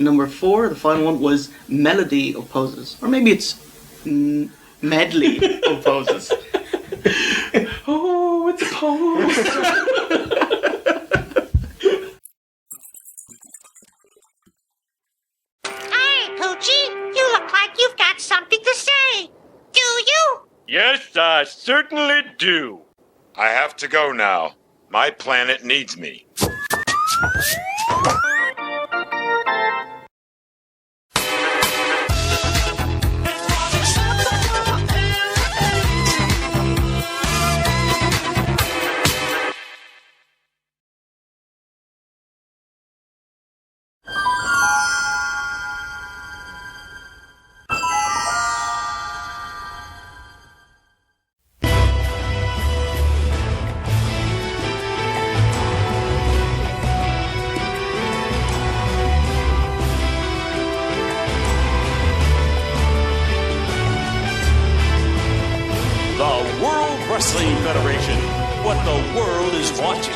Number 4, the final one, was melody of poses. Or maybe it's medley of poses. Oh, it's a pose. Hey, Poochie, you look like you've got something to say. Do you? Yes, I certainly do. I have to go now. My planet needs me. Wrestling Federation, what the world is watching.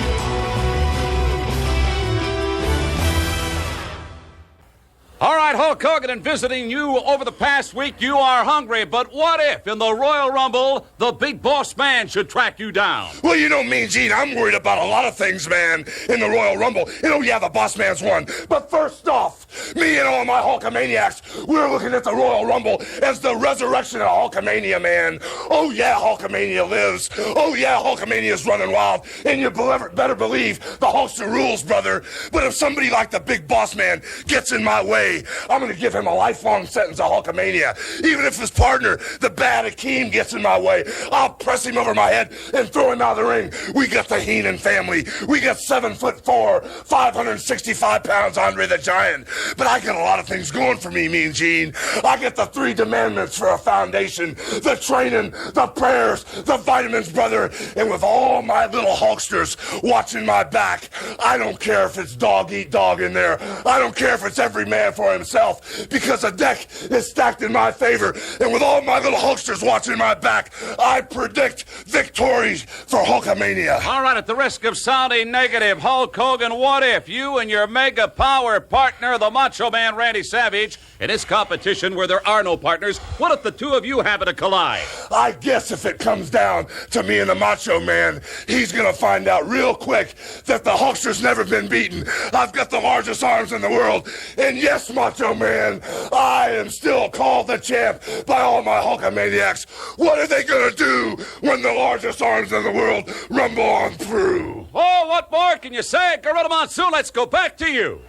All right, Hulk Hogan, and visiting you over the past week, you are hungry, but what if in the Royal Rumble, the big boss man should track you down? Well, you know, Mean Gene, I'm worried about a lot of things, man, in the Royal Rumble. You know, yeah, the boss man's won. But first off, me and all my Hulkamaniacs, we're looking at the Royal Rumble as the resurrection of Hulkamania, man. Oh, yeah, Hulkamania lives. Oh, yeah, Hulkamania's running wild. And you better believe the Hulkster rules, brother. But if somebody like the big boss man gets in my way, I'm going to give him a lifelong sentence of Hulkamania. Even if his partner, the bad Akeem, gets in my way, I'll press him over my head and throw him out of the ring. We got the Heenan family. We got 7'4", 565 pounds Andre the Giant. But I got a lot of things going for me, Mean Gene. I got the 3 demandments for a foundation, the training, the prayers, the vitamins, brother. And with all my little Hulksters watching my back, I don't care if it's dog eat dog in there. I don't care if it's every man for himself, because the deck is stacked in my favor. And with all my little Hulksters watching my back, I predict victories for Hulkamania. All right, at the risk of sounding negative, Hulk Hogan, what if you and your mega power partner, the Macho Man Randy Savage, in this competition where there are no partners, what if the two of you happen to collide? I guess if it comes down to me and the Macho Man, he's gonna find out real quick that the Hulkster's never been beaten. I've got the largest arms in the world, and yes, Macho Man, I am still called the champ by all my Hulkamaniacs. What are they gonna do when the largest arms in the world rumble on through? Oh, what more can you say? Gorilla Monsoon, let's go back to you.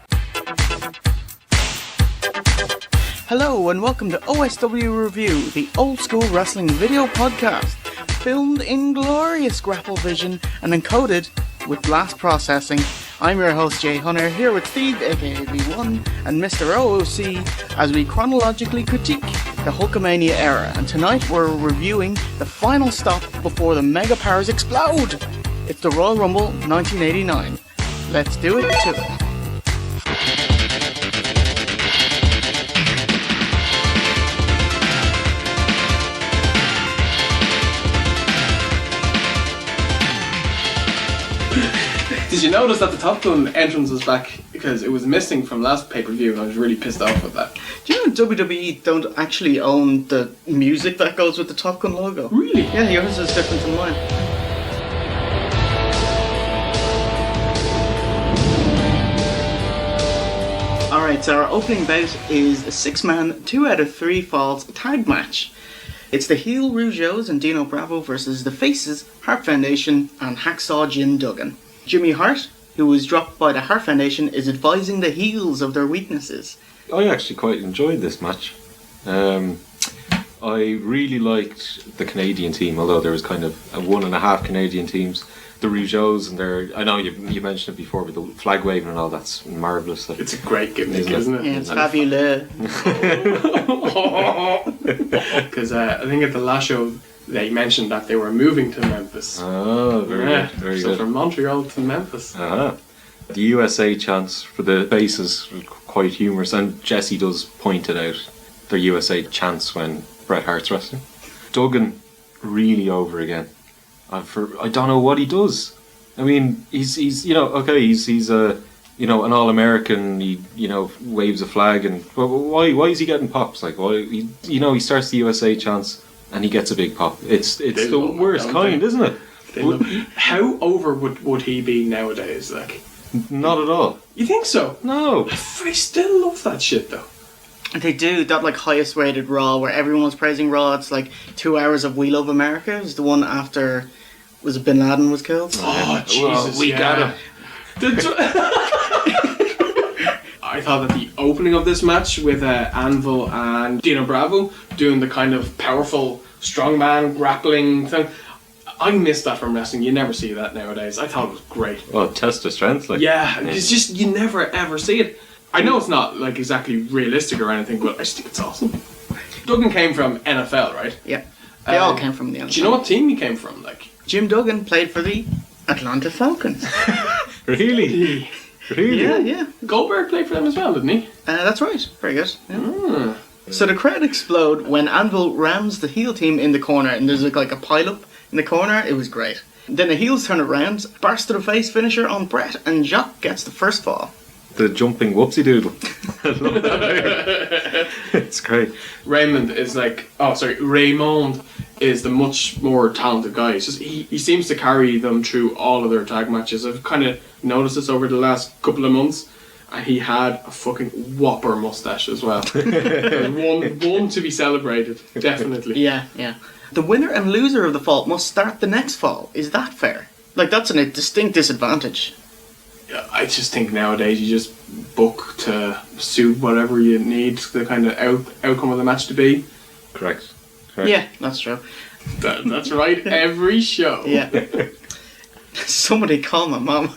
Hello and welcome to OSW Review, the old school wrestling video podcast, filmed in glorious grapple vision and encoded with blast processing. I'm your host Jay Hunter, here with Steve aka V1 and Mr. OOC as we chronologically critique the Hulkamania era, and tonight we're reviewing the final stop before the Mega Powers explode. It's the Royal Rumble 1989. Let's do it to it. Did you notice that the Top Gun entrance was back because it was missing from last pay-per-view, and I was really pissed off with that. Do you know WWE don't actually own the music that goes with the Top Gun logo? Really? Yeah, yours is different than mine. Alright, so our opening bout is a 6-man, 2 out of 3 falls tag match. It's the heel Rougeaus and Dino Bravo versus the faces Hart Foundation and Hacksaw Jim Duggan. Jimmy Hart, who was dropped by the Hart Foundation, is advising the heels of their weaknesses. I actually quite enjoyed this match. I really liked the Canadian team, although there was kind of a 1.5 Canadian teams. The Rougeaus and their, I know you mentioned it before, but the flag waving and all, that's marvellous. It's a great gimmick, isn't it? Yeah, it's fabulous. Because I think at the last show they mentioned that they were moving to Memphis. Oh, very good. Very so good. from Montreal to Memphis. Uh-huh. The USA chants for the faces were quite humorous, and Jesse does point it out. Their USA chants when Bret Hart's wrestling. Duggan really over again. I don't know what he does. I mean, he's you know, an All-American, he, you know, waves a flag, and why is he getting pops? Like, why, you know, he starts the USA chants and he gets a big pop. It's the worst kind, isn't it? How over would he be nowadays? Like, not at all. You think so? No. I still love that shit though. They do that like highest rated Raw where everyone was praising Raw. It's like 2 hours of We Love America. It was the one after was it Bin Laden was killed. Oh Jesus! We got him. I thought that the opening of this match with Anvil and Dino Bravo doing the kind of powerful strongman grappling thing, I missed that from wrestling. You never see that nowadays. I thought it was great. Well, test of strength, like. Yeah, it's just you never ever see it. I know it's not like exactly realistic or anything, but I just think it's awesome. Duggan came from NFL, right? Yeah, they all came from the NFL. Do you know what team he came from? Like Jim Duggan played for the Atlanta Falcons. Really? Really? Yeah. Goldberg played for them as well, didn't he? That's right. Very good. Yeah. So the crowd explode when Anvil rams the heel team in the corner, and there's like a pile-up in the corner. It was great. Then the heels turn around, burst to the face finisher on Brett, and Jacques gets the first fall. The jumping whoopsie doodle. I love that. It's great. Raymond is the much more talented guy. It's just he seems to carry them through all of their tag matches. I've kind of noticed this over the last couple of months, and he had a fucking whopper mustache as well. one to be celebrated, definitely. Yeah. The winner and loser of the fall must start the next fall. Is that fair? Like that's a distinct disadvantage. I just think nowadays you just book to suit whatever you need the kind of outcome of the match to be. Correct. Yeah, that's true. That's right, every show. Yeah. Somebody call my mum.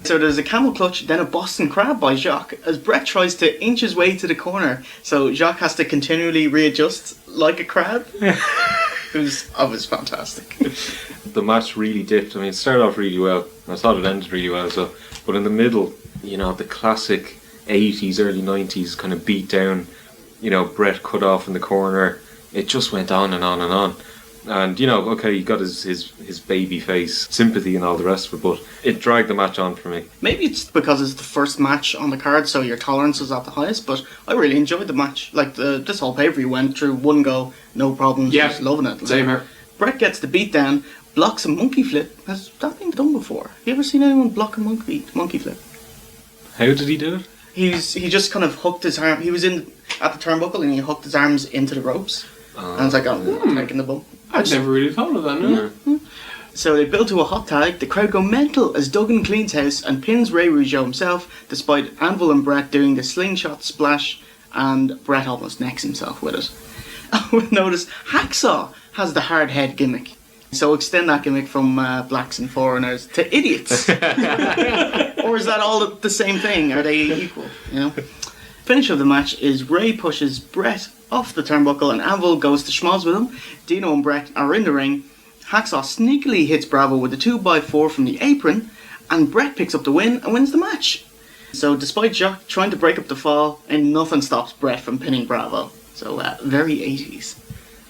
So there's a camel clutch, then a Boston Crab by Jacques, as Brett tries to inch his way to the corner. So Jacques has to continually readjust like a crab. It was fantastic. The match really dipped. I mean, it started off really well. I thought it ended really well as well. But in the middle, you know, the classic 80s, early 90s kind of beat down, you know, Brett cut off in the corner. It just went on and on and on. And, you know, okay, he got his baby face sympathy and all the rest of it, but it dragged the match on for me. Maybe it's because it's the first match on the card, so your tolerance was at the highest, but I really enjoyed the match. Like, this whole pay-per-view went through one go, no problems, just loving it. Same here. Brett gets the beat down, blocks a monkey flip. Has that been done before? Have you ever seen anyone block a monkey flip? How did he do it? He just kind of hooked his arm. He was at the turnbuckle and he hooked his arms into the ropes. And it's like, taking the bump. I've never really thought of that, no. So they build to a hot tag. The crowd go mental as Duggan cleans house and pins Ray Rougeaus himself, despite Anvil and Brett doing the slingshot splash, and Brett almost necks himself with it. I would notice Hacksaw has the hard head gimmick. So extend that gimmick from blacks and foreigners to idiots. Or is that all the same thing? Are they equal? You know. Finish of the match is Ray pushes Brett off the turnbuckle and Anvil goes to schmoz with him. Dino and Brett are in the ring. Hacksaw sneakily hits Bravo with a 2x4 from the apron, and Brett picks up the win and wins the match. So despite Jacques trying to break up the fall, and nothing stops Brett from pinning Bravo. So very 80s.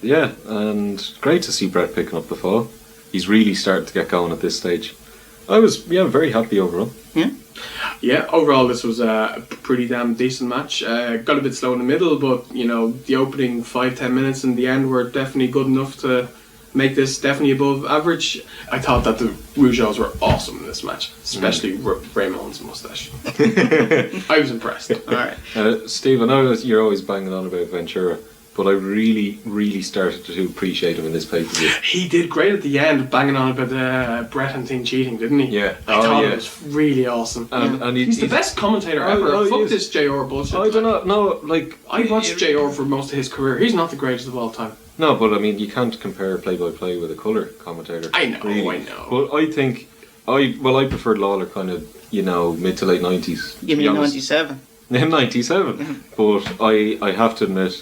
Yeah, and great to see Brett picking up the fall. He's really starting to get going at this stage. I was very happy overall. Yeah, overall this was a pretty damn decent match. Got a bit slow in the middle, but you know, the opening 5-10 minutes and the end were definitely good enough to make this definitely above average. I thought that the Rougeaus were awesome in this match, especially Raymond's mustache. I was impressed. Alright. Steve, I know that you're always banging on about Ventura, but I really, really started to appreciate him in this pay-per-view. He did great at the end, banging on about Brett and thing cheating, didn't he? Yeah. I thought it was really awesome. And he's the best commentator ever. Fuck this JR bullshit. I don't know. No, like I watched JR for most of his career. He's not the greatest of all time. No, but I mean, you can't compare play-by-play with a colour commentator. I know, really. I know. But I think, I preferred Lawler kind of, mid to late 90s. You mean 97? In 97. But I have to admit,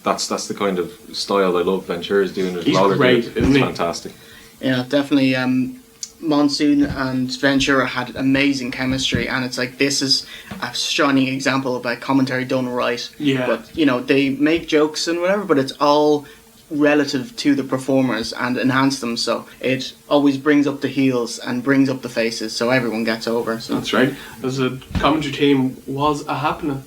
that's the kind of style I love Ventura's doing. He's Lawler great, it's isn't he? fantastic. Yeah, definitely. Monsoon and Ventura had amazing chemistry, and it's like this is a shining example of a commentary done right. Yeah. But they make jokes and whatever, but it's all relative to the performers and enhance them. So it always brings up the heels and brings up the faces, so everyone gets over. So That's right. As a commentary team was a happening.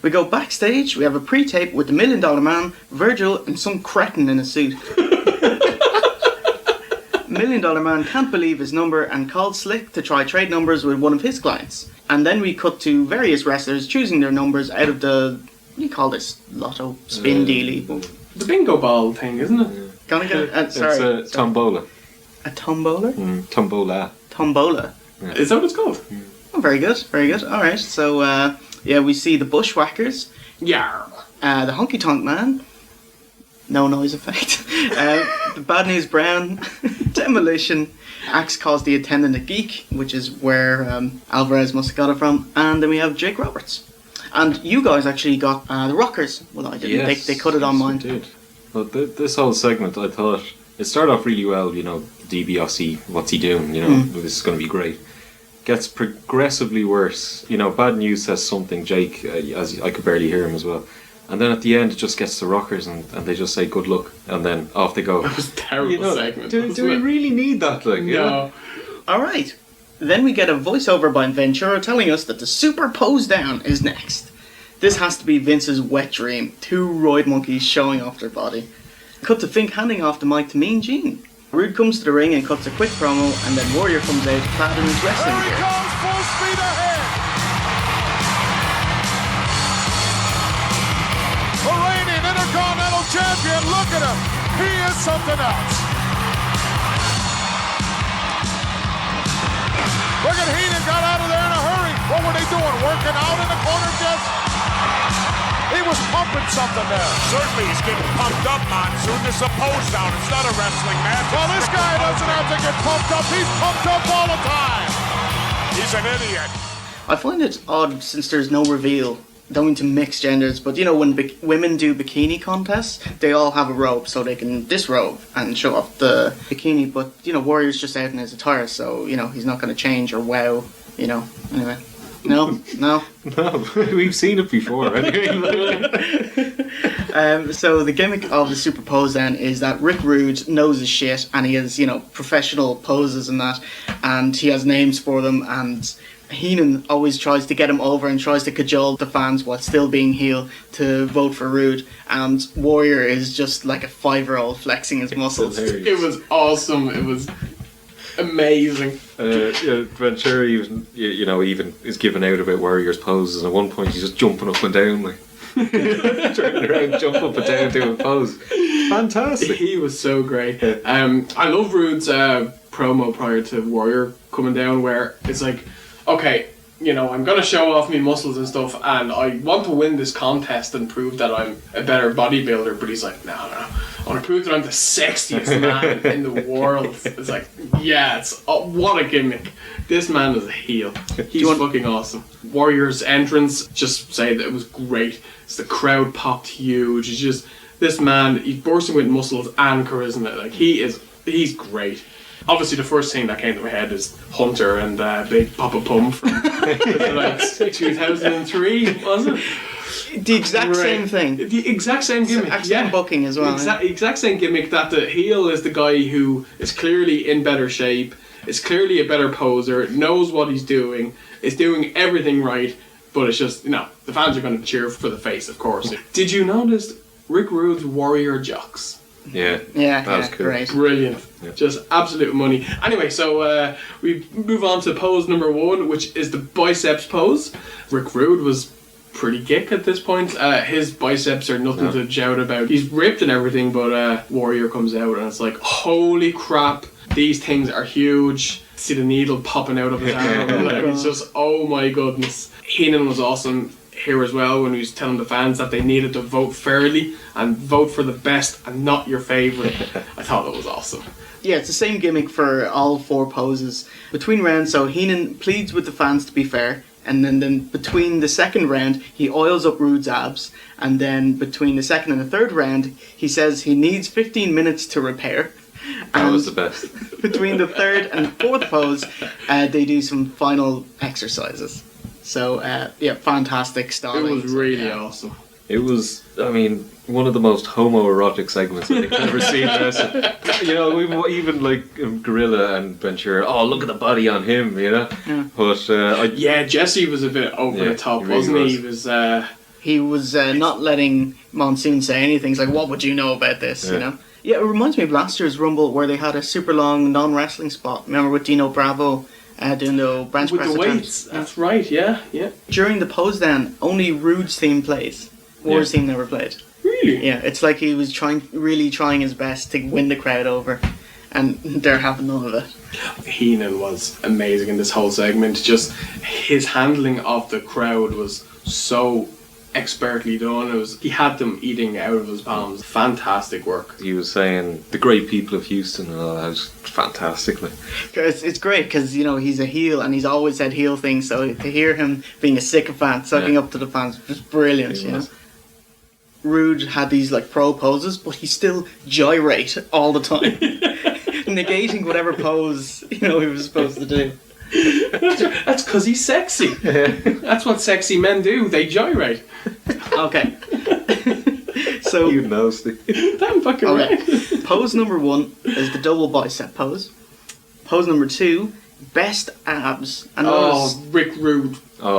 we go backstage. We have a pre-tape with the $1 Million Man, Virgil, and some cretin in a suit. $1 Million Man can't believe his number and calls Slick to try trade numbers with one of his clients. And then we cut to various wrestlers choosing their numbers out of the, what do you call this, lotto spin dealy? The bingo ball thing, isn't it? Can I get sorry. It's a tombola. A tombola? Tombola. Tombola. Yeah. Is that what it's called? Oh, very good, very good. Alright, so yeah, we see the Bushwhackers, Yeah. the Honky Tonk Man, no noise effect, the Bad News Brown, Demolition, Axe caused the attendant a geek, which is where Alvarez must have got it from, and then we have Jake Roberts. And you guys actually got the Rockers. Well, I didn't. Yes, They cut it on mine. Did. Well, this whole segment, I thought it started off really well. You know, DiBiase, what's he doing? You know, this is going to be great. Gets progressively worse. You know, Bad News says something. Jake, as I could barely hear him as well. And then at the end, it just gets the Rockers, and they just say good luck, and then off they go. That was a terrible segment. Do we really need that? Like, No. Alright. Then we get a voiceover by Ventura telling us that the Super Pose Down is next. This has to be Vince's wet dream. 2 roid monkeys showing off their body. Cut to Fink handing off the mic to Mean Gene. Rude comes to the ring and cuts a quick promo, and then Warrior comes out clad in his wrestling There he gear. goes, full speed ahead. The reigning Intercontinental Champion, look at him. He is something else. Look at Heenan, got out of there in a hurry. What were they doing, working out in the corner just? He was pumping something there. Certainly he's getting pumped up, Monsoon. This is a pose down. It's not a wrestling match. Well, this guy doesn't have to get pumped up. He's pumped up all the time. He's an idiot. I find it odd since there's no reveal going to mixed genders, but you know when women do bikini contests, they all have a robe so they can disrobe and show off the bikini, but you know Warrior's just out in his attire, so you know he's not going to change or wow, you know, anyway. No. No, we've seen it before. Anyway. So the gimmick of the Super Pose then is that Rick Rude knows his shit and he has, you know, professional poses and that, and he has names for them, and Heenan always tries to get him over and tries to cajole the fans while still being heel to vote for Rude, and Warrior is just like a 5-year-old flexing his muscles. It was awesome. It was amazing. Ventura even, you know, even is giving out about Warrior's poses, and at one point he's just jumping up and down, like turning around, jump up and down, doing a pose. Fantastic. He was so great. I love Rude's promo prior to Warrior coming down, where it's like, okay, you know, I'm gonna show off my muscles and stuff, and I want to win this contest and prove that I'm a better bodybuilder. But he's like, no, I want to prove that I'm the sexiest man in the world. It's like, yeah, what a gimmick. This man is a heel. He's fucking awesome. Warrior's entrance, just say that it was great. The crowd popped huge. It's just, this man, he's bursting with muscles and charisma. Like, he's great. Obviously, the first thing that came to my head is Hunter and Big Papa Pum from like 2003, wasn't it? The exact same thing. The exact same gimmick. Exact same booking as well. Exact same gimmick, that the heel is the guy who is clearly in better shape, is clearly a better poser, knows what he's doing, is doing everything right, but it's just, you know, the fans are going to cheer for the face, of course. Did you notice Rick Rude's Warrior jocks? Yeah, Yeah, that was cool. great. Brilliant. Yeah. Just absolute money. Anyway, so we move on to pose number 1, which is the biceps pose. Rick Rude was pretty geek at this point. His biceps are nothing to jout about. He's ripped and everything, but Warrior comes out and it's like, holy crap, these things are huge. See the needle popping out of his arm. Like, it's just, oh my goodness. Heenan was awesome here as well when he was telling the fans that they needed to vote fairly and vote for the best and not your favourite. I thought that was awesome. Yeah, it's the same gimmick for all 4 poses. Between rounds, so Heenan pleads with the fans to be fair, and then between the second round, he oils up Rude's abs, and then between the second and the third round, he says he needs 15 minutes to repair. That was the best. Between the third and fourth pose, they do some final exercises. So, yeah, fantastic It styling. was really awesome. It was, I mean, one of the most homoerotic segments I think I've ever seen. You know, even like Gorilla and Ventura. Oh, look at the body on him, you know. Yeah. But Jesse was a bit over the top, wasn't he? He was. Not letting Monsoon say anything. He's like, what would you know about this, you know? Yeah, it reminds me of last year's Rumble where they had a super long non-wrestling spot. Remember with Dino Bravo doing the bench with press the weights. That's right, yeah. During the pose down, only Rude's theme plays. War's theme never played. Really? Yeah, it's like he was really trying his best to win the crowd over, and they're having none of it. Heenan was amazing in this whole segment. Just his handling of the crowd was so expertly done. He had them eating out of his palms. Fantastic work. he was saying the great people of Houston and all that. It was fantastically. It's great because, you know, he's a heel and he's always said heel things, so to hear him being a sycophant, sucking up to the fans was brilliant, you know. Rude had these like pro poses, but he still gyrate all the time, negating whatever pose, you know, he was supposed to do. That's because he's sexy. That's what sexy men do. They gyrate. Okay. So You know, Steve. Damn fucking right. Pose number 1 is the double bicep pose. Pose number 2, best abs. And Rick Rude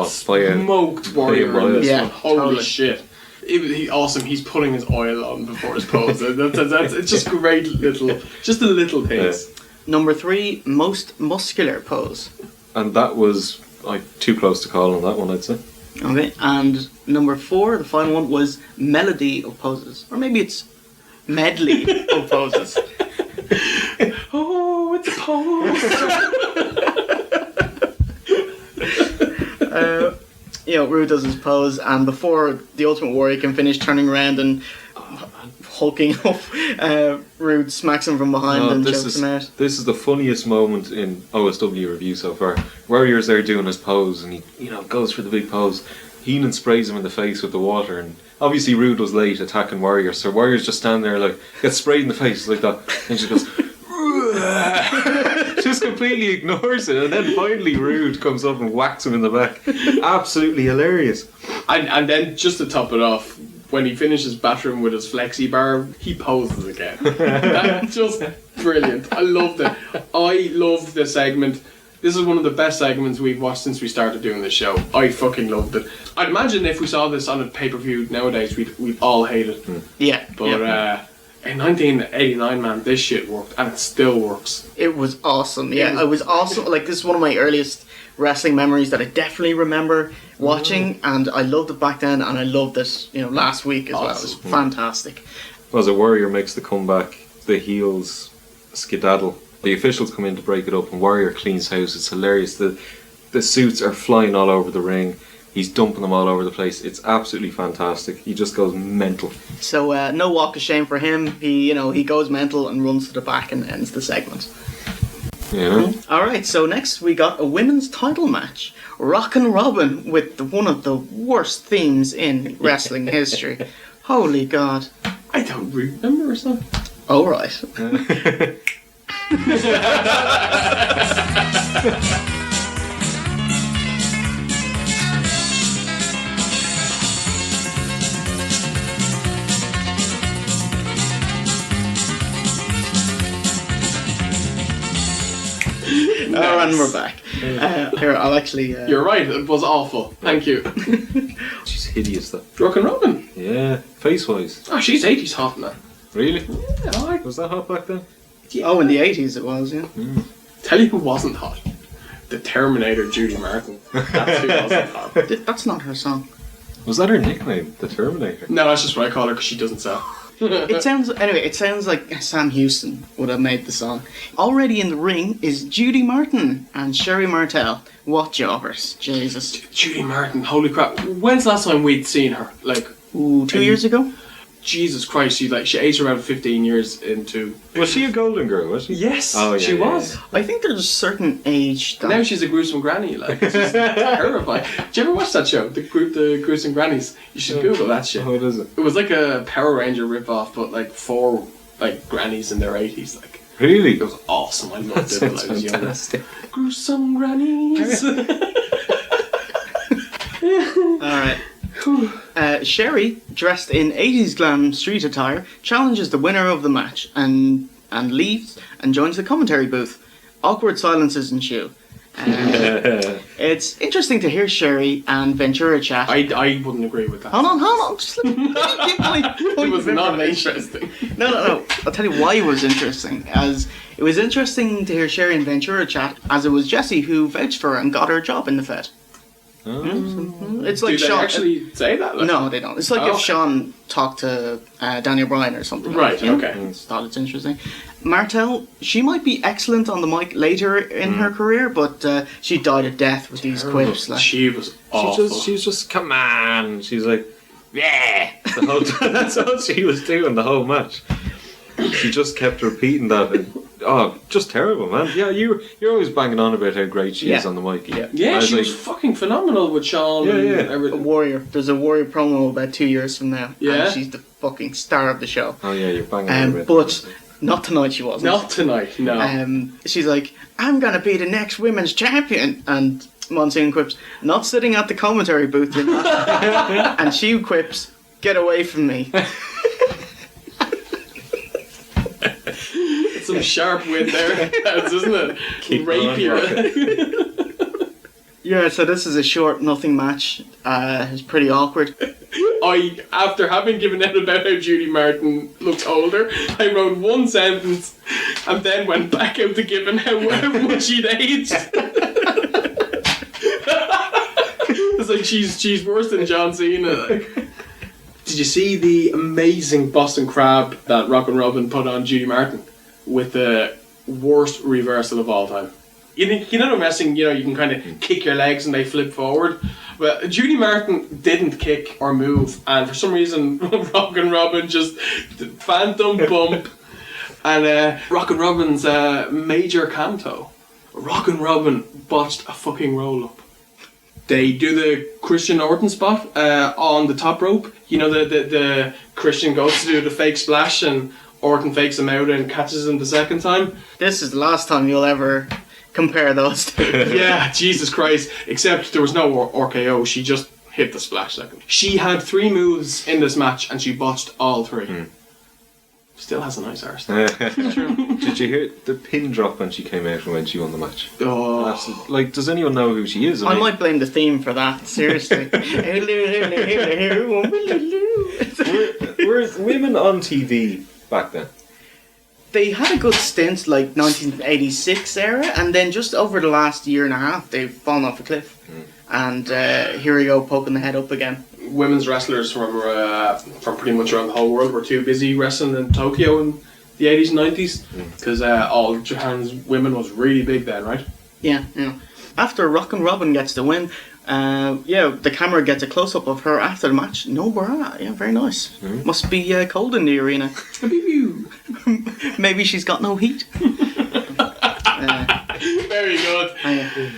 smoked Warrior on this one. Holy shit. He awesome. He's putting his oil on before his pose. It's just great just a little things. Number 3, most muscular pose. And that was too close to call on that one, I'd say. Okay, and number 4, the final one, was melody of poses. Or maybe it's medley of poses. Oh, it's a pose. You know, Rude does his pose, and before the Ultimate Warrior can finish turning around and hulking up, Rude smacks him from behind and chokes him out. This is the funniest moment in OSW review so far. Warrior's there doing his pose, and he, goes for the big pose. Heenan sprays him in the face with the water, and obviously Rude was late attacking Warrior, so Warrior's just standing there like, gets sprayed in the face like that, and she goes, just completely ignores it, and then finally Rude comes up and whacks him in the back. Absolutely hilarious. And then just to top it off, when he finishes battering with his flexi bar, he poses again. That's just brilliant. I loved it. I loved the segment. This is one of the best segments we've watched since we started doing this show. I fucking loved it. I'd imagine if we saw this on a pay-per-view nowadays, we'd all hate it. Yeah. But in 1989, man, this shit worked, and it still works. It was awesome. Yeah, it was awesome. Like, this is one of my earliest wrestling memories that I definitely remember watching, and I loved it back then, and I loved it, last week as well. It was fantastic. As a Warrior makes the comeback, the heels skedaddle. The officials come in to break it up, and Warrior cleans house. It's hilarious. The suits are flying all over the ring. He's dumping them all over the place. It's absolutely fantastic. He just goes mental. So no walk of shame for him. He goes mental and runs to the back and ends the segment. Yeah. Alright, so next we got a women's title match. Rockin' Robin with one of the worst themes in wrestling history. Holy God. I don't remember or something. Oh, right. And we're back. Here, I'll actually... You're right, it was awful. Thank you. She's hideous, though. Rockin' Robin? Yeah, face-wise. Oh, she's 80s hot, man. Really? Yeah, Was that hot back then? Yeah. Oh, in the 80s it was, yeah. Tell you who wasn't hot. The Terminator, Judy Martin. That's who wasn't hot. That's not her song. Was that her nickname, the Terminator? No, that's just what I call her because she doesn't sell. It sounds like Sam Houston would have made the song. Already in the ring is Judy Martin and Sherry Martel. What jobbers, Jesus. Judy Martin, holy crap. When's the last time we'd seen her? 2 years ago? Jesus Christ, she aged around 15 years into... Was she a Golden Girl, was she? Yes, oh, yeah, she was. Yeah. I think there's a certain age that... Now she's a gruesome granny, it's just terrifying. Did you ever watch that show, the Gruesome Grannies? You should Google that shit. What is it? It was like a Power Ranger rip-off, but four grannies in their 80s. Really? It was awesome. I loved it when I was fantastic. younger. Gruesome grannies. Alright. Sherry, dressed in 80s glam street attire, challenges the winner of the match and leaves and joins the commentary booth. Awkward silences ensue. It's interesting to hear Sherry and Ventura chat. I wouldn't agree with that. Hold on. Just let me give my point It was of not information. interesting. No. I'll tell you why it was interesting. As it was interesting to hear Sherry and Ventura chat, as it was Jesse who vouched for her and got her a job in the Fed. It's like Do they Sean. actually say that? Like? No, they don't. It's like Oh, if okay. Sean talked to Daniel Bryan or something. Right, you know? okay. I thought it's interesting. Martel, she might be excellent on the mic later in her career, but she died a death with these quips. Like, She was awful. She was just, come on. She's like, yeah. The whole time, that's all she was doing the whole match. She just kept repeating that. And, just terrible, man. Yeah, you're always banging on about how great she is on the mic. Yeah, she was fucking phenomenal with Sean. Yeah, and yeah. a everything. Warrior. There's a Warrior promo about 2 years from now. Yeah. And she's the fucking star of the show. Oh yeah, you're banging on about But that. not tonight she wasn't. Not tonight, no. She's like, I'm gonna be the next women's champion, and Monsoon quips, not sitting at the commentary booth, you're not. And she quips, get away from me. Some sharp wit there, isn't it? Keep Rapier. on Yeah, so this is a short nothing match. It's pretty awkward. After having given out about how Judy Martin looked older, I wrote one sentence and then went back out to giving how much she'd aged. It's like she's worse than John Cena. Like. Did you see the amazing Boston Crab that Rockin' Robin put on Judy Martin with the worst reversal of all time? You know in wrestling, you can kind of kick your legs and they flip forward. Well, Judy Martin didn't kick or move, and for some reason, Rockin' Robin just phantom bump. And Rockin' Robin's major canto. Rockin' Robin botched a fucking roll up. They do the Christian Orton spot on the top rope. You know, the Christian goes to do the fake splash and Orton fakes him out and catches him the second time. This is the last time you'll ever compare those two. Yeah, Jesus Christ. Except there was no RKO. She just hit the splash second. She had 3 moves in this match and she botched all 3. Still has a nice arse. Did you hear the pin drop when she came out and when she won the match? Oh. Like, does anyone know who she is? I might blame the theme for that, seriously. Were women on TV back then? They had a good stint, like 1986 era, and then just over the last year and a half, they've fallen off a cliff. And here we go, poking the head up again. Women's wrestlers from pretty much around the whole world were too busy wrestling in Tokyo in the 80s and 90s because all Japan's women was really big then, right? Yeah. After Rockin' Robin gets the win, the camera gets a close-up of her after the match. No bra. Yeah, very nice. Must be cold in the arena. Maybe she's got no heat. Very good.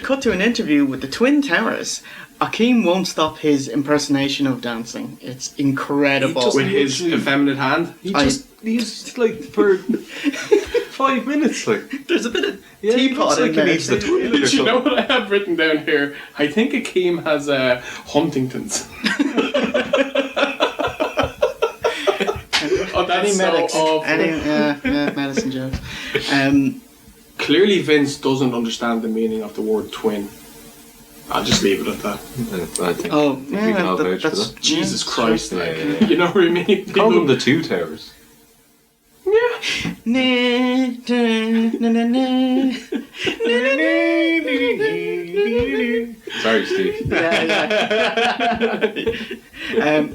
Cut to an interview with the Twin Towers. Akeem won't stop his impersonation of dancing. It's incredible. With his effeminate hand. He's like for 5 minutes. Like, There's a bit of he teapot looks in like he there. needs the toilet or Did you know something. what I have written down here? I think Akeem has Huntington's. Oh, that's Any so medics, awful. medicine jokes. Clearly Vince doesn't understand the meaning of the word twin. I'll just leave it at that. I think Oh, we can all vouch for that's that. Jesus Christ, like, Yeah. you know what I mean? Call them the Two Towers. Sorry, Steve.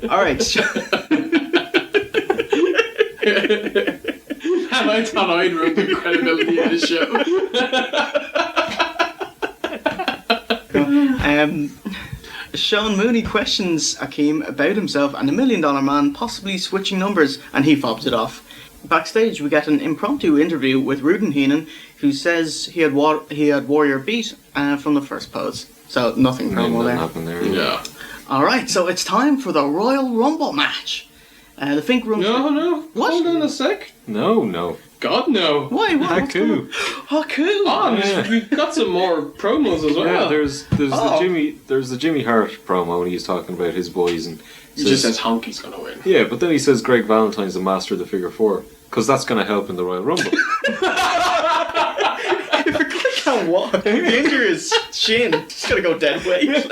Alright, so And I thought I'd ruined the credibility of the show. Sean Mooney questions Akeem about himself and the $1 Million Man possibly switching numbers, and he fobs it off. Backstage, we get an impromptu interview with Rudin Heenan, who says he had Warrior beat from the first pose. So nothing promo there. Happened there. Yeah. Alright, so it's time for the Royal Rumble match. The Fink Room... No. What? Hold on a sec. No. God, no. Why? What's going on? Haku! Oh, we've got some more promos as well. Yeah, there's the Jimmy Hart promo when he was talking about his boys and He just says Honky's going to win. Yeah, but then he says Greg Valentine's the master of the figure four. Because that's going to help in the Royal Rumble. If a guy can't walk, the injury is shin. He's got to go dead weight.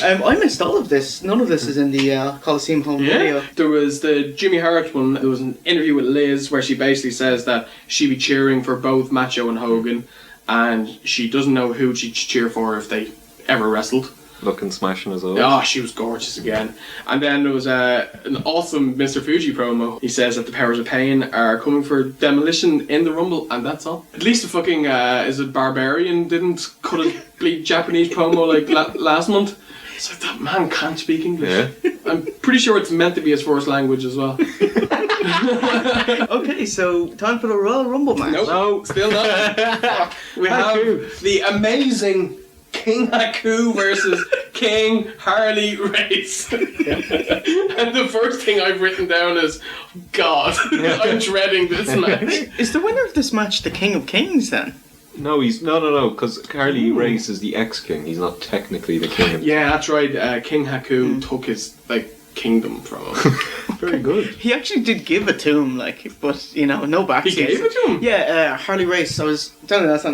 I missed all of this. None of this is in the Coliseum home video. There was the Jimmy Hart one. There was an interview with Liz where she basically says that she'd be cheering for both Macho and Hogan, and she doesn't know who she'd cheer for if they ever wrestled. Looking smashing as always. Oh, she was gorgeous again. And then there was an awesome Mr. Fuji promo. He says that the Powers of Pain are coming for demolition in the Rumble, and that's all. At least the fucking, is it Barbarian didn't cut a bleak Japanese promo like last month. It's like, that man can't speak English. Yeah. I'm pretty sure it's meant to be his first language as well. Okay, so time for the Royal Rumble match. Nope, no, still not. We have the amazing King Haku versus King Harley Race. And the first thing I've written down is, God, I'm dreading this match. Is the winner of this match the King of Kings then? No, because Harley Race is the ex-king. He's not technically the king. Yeah, that's right. King Haku took his kingdom from him. Very good. He actually did give it to him, but no backsies. He gave it to him? Yeah, Harley Race. I was telling you last time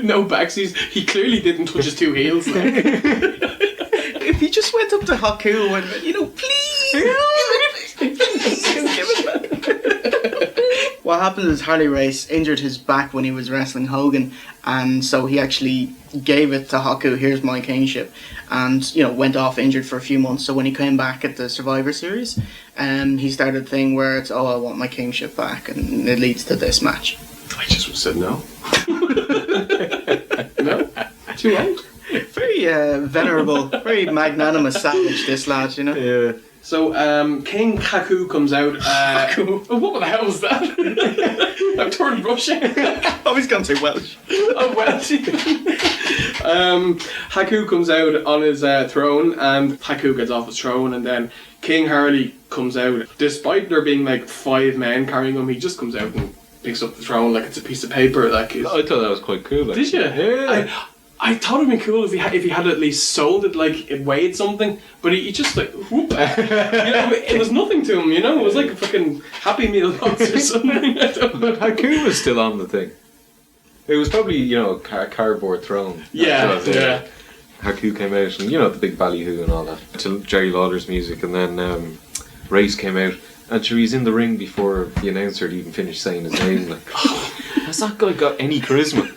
no backsies. He clearly didn't touch his two heels. If he just went up to Haku and went, please. What happened is Harley Race injured his back when he was wrestling Hogan, and so he actually gave it to Haku, here's my kingship, and went off injured for a few months. So when he came back at the Survivor Series, he started a thing where it's, I want my kingship back, and it leads to this match. I just would have said no. No? Too old? Very venerable, very magnanimous savage, this lad, Yeah. So, King Haku comes out. Haku? What the hell was that? I've turned Russian. Oh, he's gone too Welsh. Oh, Welsh. Haku comes out on his throne, and Haku gets off his throne, and then King Harley comes out. Despite there being 5 men carrying him, he just comes out and picks up the throne like it's a piece of paper. I thought that was quite cool. Did you? Yeah. I thought it'd been cool if he had at least sold it, it weighed something, but he just whoop. It was nothing to him, it was like a fucking Happy Meal box or something. But Haku was still on the thing. It was probably, a cardboard throne. Yeah. Haku came out and, the big ballyhoo and all that. To Jerry Lawler's music, and then Race came out, and sure, he's in the ring before the announcer had even finished saying his name. Has that guy got any charisma?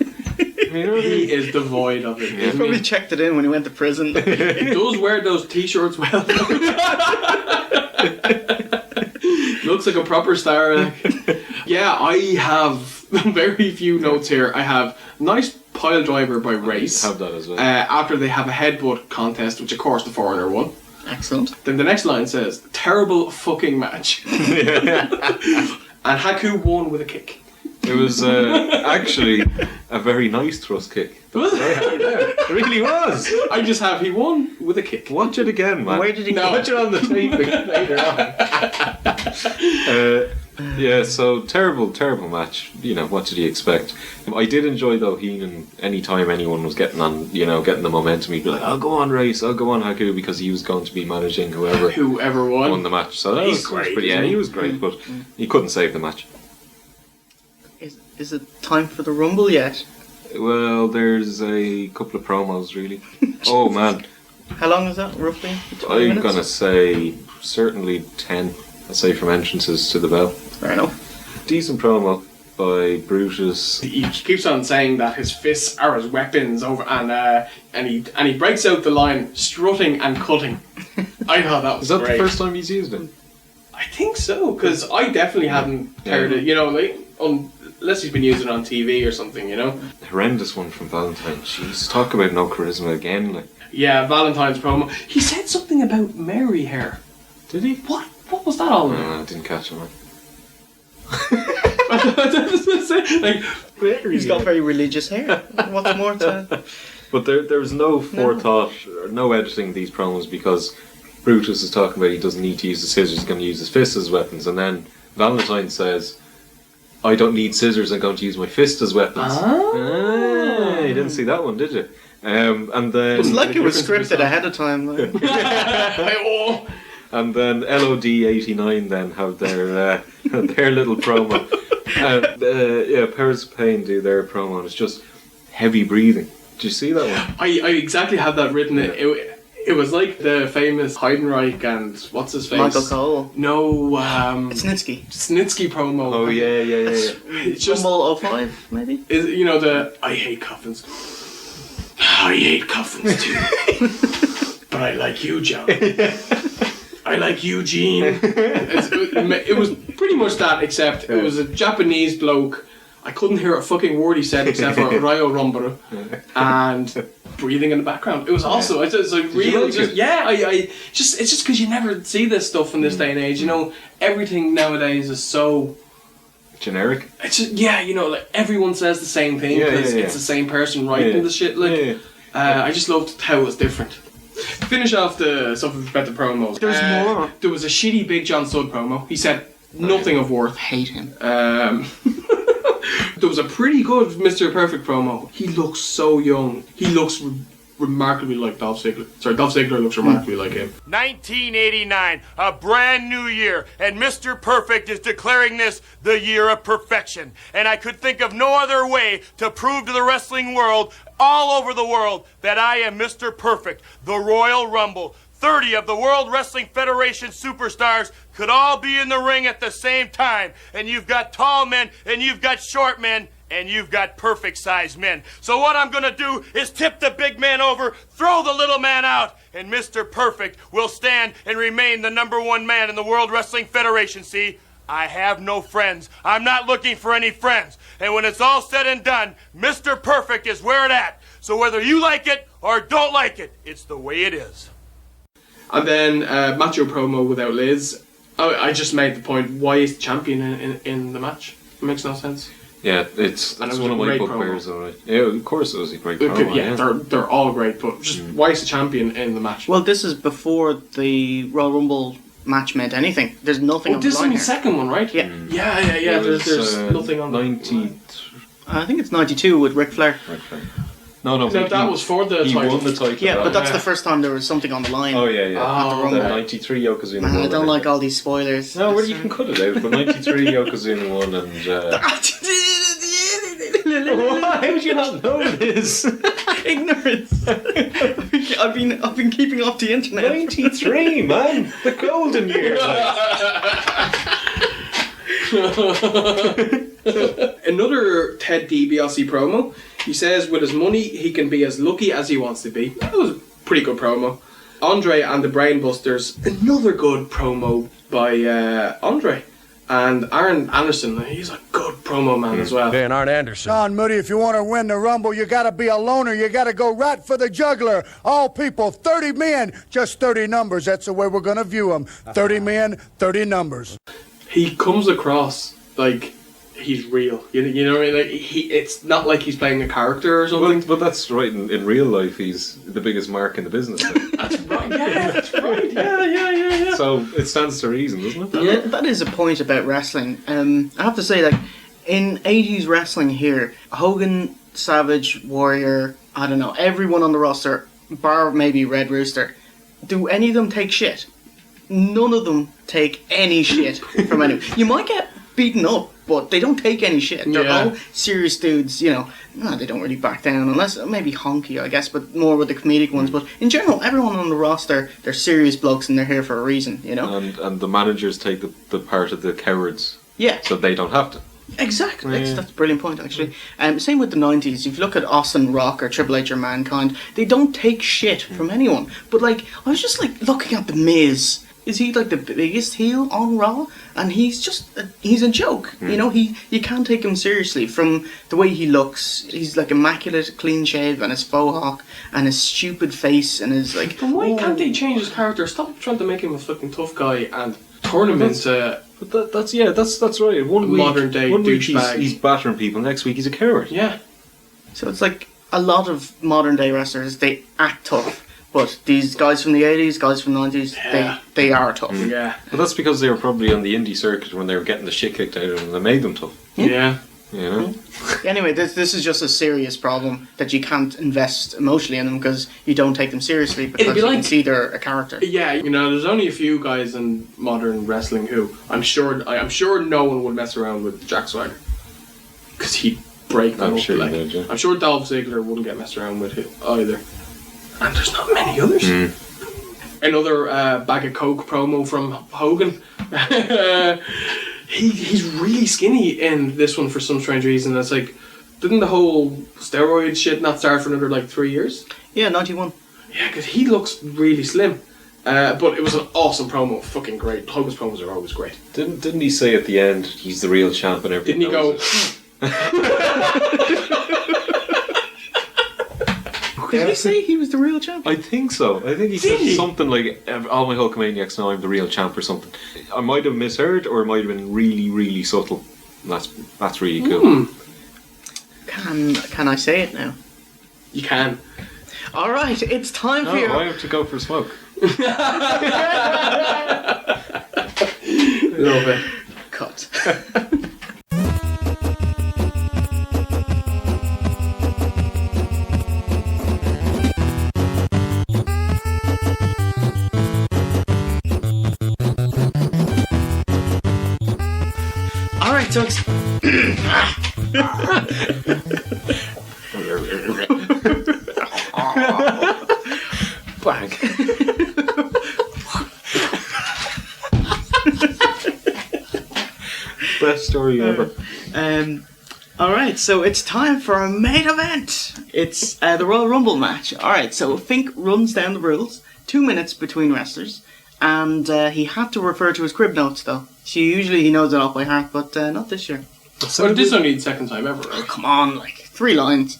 He is devoid of it. He probably checked it in when he went to prison. He does wear those t-shirts well. Looks like a proper star. Yeah, I have very few notes here. I have nice pile driver by Race. I have that as well. After they have a headbutt contest, which of course the foreigner won. Excellent. Then the next line says, terrible fucking match. And Haku won with a kick. It was actually a very nice thrust kick. Was it? Yeah, it really was. I just have, he won with a kick. Watch it again, man. Where did he go? Watch it on the tape later on. Yeah, so terrible match. What did he expect? I did enjoy, though, Heenan, anytime anyone was getting on, getting the momentum, he'd be like, I'll go on Race, I'll go on Haku, because he was going to be managing whoever won the match. So that He's was great, pretty, he was great, but he couldn't save the match. Is it time for the Rumble yet? Well, there's a couple of promos, really. Oh, man. How long is that, roughly? 20 I'm minutes? going to say certainly 10, I'd say, from entrances to the bell. Fair enough. Decent promo by Brutus. He keeps on saying that his fists are his weapons and he breaks out the line strutting and cutting. I thought that was Is that great. the first time he's used it? I think so, because I definitely hadn't heard it, unless he's been using it on TV or something, Horrendous one from Valentine. Jeez, talk about no charisma again. Yeah, Valentine's promo. He said something about Mary hair. Did he? What was that all about? No, I didn't catch it, man. He's got very religious hair. What's more to... But there was no forethought or no editing these promos, because Brutus is talking about he doesn't need to use the scissors, he's going to use his fists as weapons, and then Valentine says, I don't need scissors, I'm going to use my fist as weapons. You didn't see that one, did you? And then It's like it was scripted ahead of time. Like. Oh. And then LOD 89 then have their their little promo. Powers of Pain do their promo, and it's just heavy breathing. Did you see that one? I exactly had that written. It was like the famous Heidenreich and what's his face? Michael Cole. No, Snitsky promo. Oh yeah. It's just Rumble 05, maybe? is I hate coffins. I hate coffins too. But I like you, John. I like Eugene. It was pretty much that, except it was a Japanese bloke. I couldn't hear a fucking word he said except for Ryo Rumbara and breathing in the background. It was also it's like real. It's just because you never see this stuff in this day and age. You know, everything nowadays is so generic. It's just like everyone says the same thing because it's the same person writing the shit. Like, I just loved how it was different. Finish off the stuff about the promos. There's more. There was a shitty Big John Studd promo. He said nothing of worth. Hate him. There was a pretty good Mr. Perfect promo. He looks so young. He looks remarkably like Dolph Ziggler. Sorry, Dolph Ziggler looks remarkably like him. 1989, a brand new year, and Mr. Perfect is declaring this the year of perfection. And I could think of no other way to prove to the wrestling world, all over the world, that I am Mr. Perfect, the Royal Rumble. 30 of the World Wrestling Federation superstars could all be in the ring at the same time. And you've got tall men, and you've got short men, and you've got perfect-sized men. So what I'm going to do is tip the big man over, throw the little man out, and Mr. Perfect will stand and remain the #1 man in the World Wrestling Federation. See, I have no friends. I'm not looking for any friends. And when it's all said and done, Mr. Perfect is where it's at. So whether you like it or don't like it, it's the way it is. And then Macho promo without Liz. I just made the point, why is the champion in the match? It makes no sense. Yeah, that's one of my bugbears, alright. Yeah, of course it was a great promo. They're all great, but just why is the champion in the match? Well, this is before the Royal Rumble match meant anything. There's nothing on the line. This is the second one, right? Yeah. Yeah. There's nothing on 90. I think it's 92 with Ric Flair. No, that was for the title. He won the title. Yeah, but that's the first time there was something on the line. Oh, yeah. At the The Rumble. 93 Yokozuna Man, won. I don't like all these spoilers. No, well, you can cut it out, but 93 Yokozuna won and... How would you not know this? Ignorance. I've been keeping off the internet. 93, man! The golden year! Another Ted DiBiase promo. He says with his money he can be as lucky as he wants to be. That was a pretty good promo. Andre and the Brainbusters. Another good promo by Andre. And Arn Anderson, he's a good promo man as well. And Arn Anderson. Sean Moody, if you want to win the Rumble, you got to be a loner. You got to go right for the juggler. All people, 30 men, just 30 numbers. That's the way we're going to view them. 30 men, 30 numbers. He comes across like he's real. You know what I mean? Like it's not like he's playing a character or something. But that's right. In real life, he's the biggest mark in the business. That's right. Yeah, that's right. Yeah. So it stands to reason, doesn't it? Yeah, that is a point about wrestling. I have to say, like, in 80s wrestling here, Hogan, Savage, Warrior, I don't know, everyone on the roster, bar maybe Red Rooster, do any of them take shit? None of them take any shit from anyone. You might get beaten up, but they don't take any shit. They're all serious dudes, you know. No, they don't really back down, unless maybe Honky, I guess, but more with the comedic ones. But in general, everyone on the roster, they're serious blokes and they're here for a reason, you know. And the managers take the part of the cowards. Yeah. So they don't have to. Exactly. That's a brilliant point, actually. Same with the 90s. If you look at Austin Rock or Triple H or Mankind, they don't take shit from anyone. But, like, I was just, like, looking at The Miz. Is he like the biggest heel on Raw? And he's a joke. You know, you can't take him seriously from the way he looks. He's like immaculate, clean shave, and his faux hawk, and his stupid face, and his like. But why can't they change his character? Stop trying to make him a fucking tough guy and turn him into. But that's right. One week, modern day douchebag. He's battering people. Next week he's a coward. Yeah. So it's like a lot of modern day wrestlers. They act tough. But these guys from the 80s, guys from the 90s, they are tough. Yeah. But that's because they were probably on the indie circuit when they were getting the shit kicked out of them and they made them tough. Yeah. You know? Anyway, this is just a serious problem that you can't invest emotionally in them because you don't take them seriously because you can see they're a character. Yeah, you know, there's only a few guys in modern wrestling who I'm sure no one would mess around with Jack Swagger because he'd break them up. Sure he did, yeah. I'm sure Dolph Ziggler wouldn't get messed around with it either. And there's not many others. Another bag of coke promo from Hogan. He's really skinny in this one for some strange reason. It's like, didn't the whole steroid shit not start for another 3 years? Yeah, 91. Yeah, because he looks really slim. But it was an awesome promo, fucking great. Hogan's promos are always great. Didn't he say at the end he's the real champ and everything? Didn't he go? Did he say he was the real champ? I think so. I think he said something like, all my Hulkamaniacs know I'm the real champ or something. I might have misheard, or it might have been really, really subtle. That's really cool. Can I say it now? You can. Alright, it's time for you. I have to go for a smoke. Love it. Cut. Alright, so it's... Bang. Best story ever. Alright, so it's time for a main event. It's the Royal Rumble match. Alright, so Fink runs down the rules. 2 minutes between wrestlers. And he had to refer to his crib notes, though. Usually he knows it off by heart, but not this year. So this is only the second time ever, right? Oh, come on, 3 lines.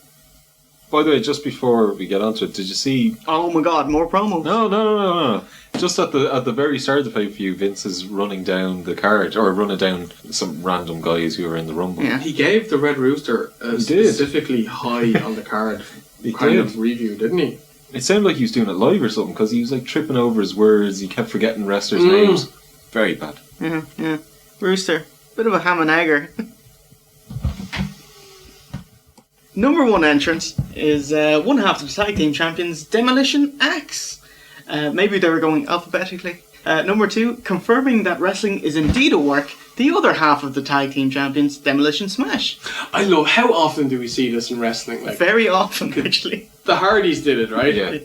By the way, just before we get onto it, did you see... Oh my god, more promos. No. Just at the very start of the pay-per-view, Vince is running down the card, or running down some random guys who were in the Rumble. Yeah. He gave the Red Rooster a specifically high on the card of review, didn't he? It sounded like he was doing it live or something, because he was tripping over his words, he kept forgetting wrestlers' names. Very bad. Yeah. Rooster. Bit of a ham and egger. Number 1 entrance is one half of the tag team champions, Demolition Axe. Maybe they were going alphabetically. Number 2, confirming that wrestling is indeed a work, the other half of the tag team champions, Demolition Smash. I love, how often do we see this in wrestling? Very often, actually. The Hardys did it, right? Yeah.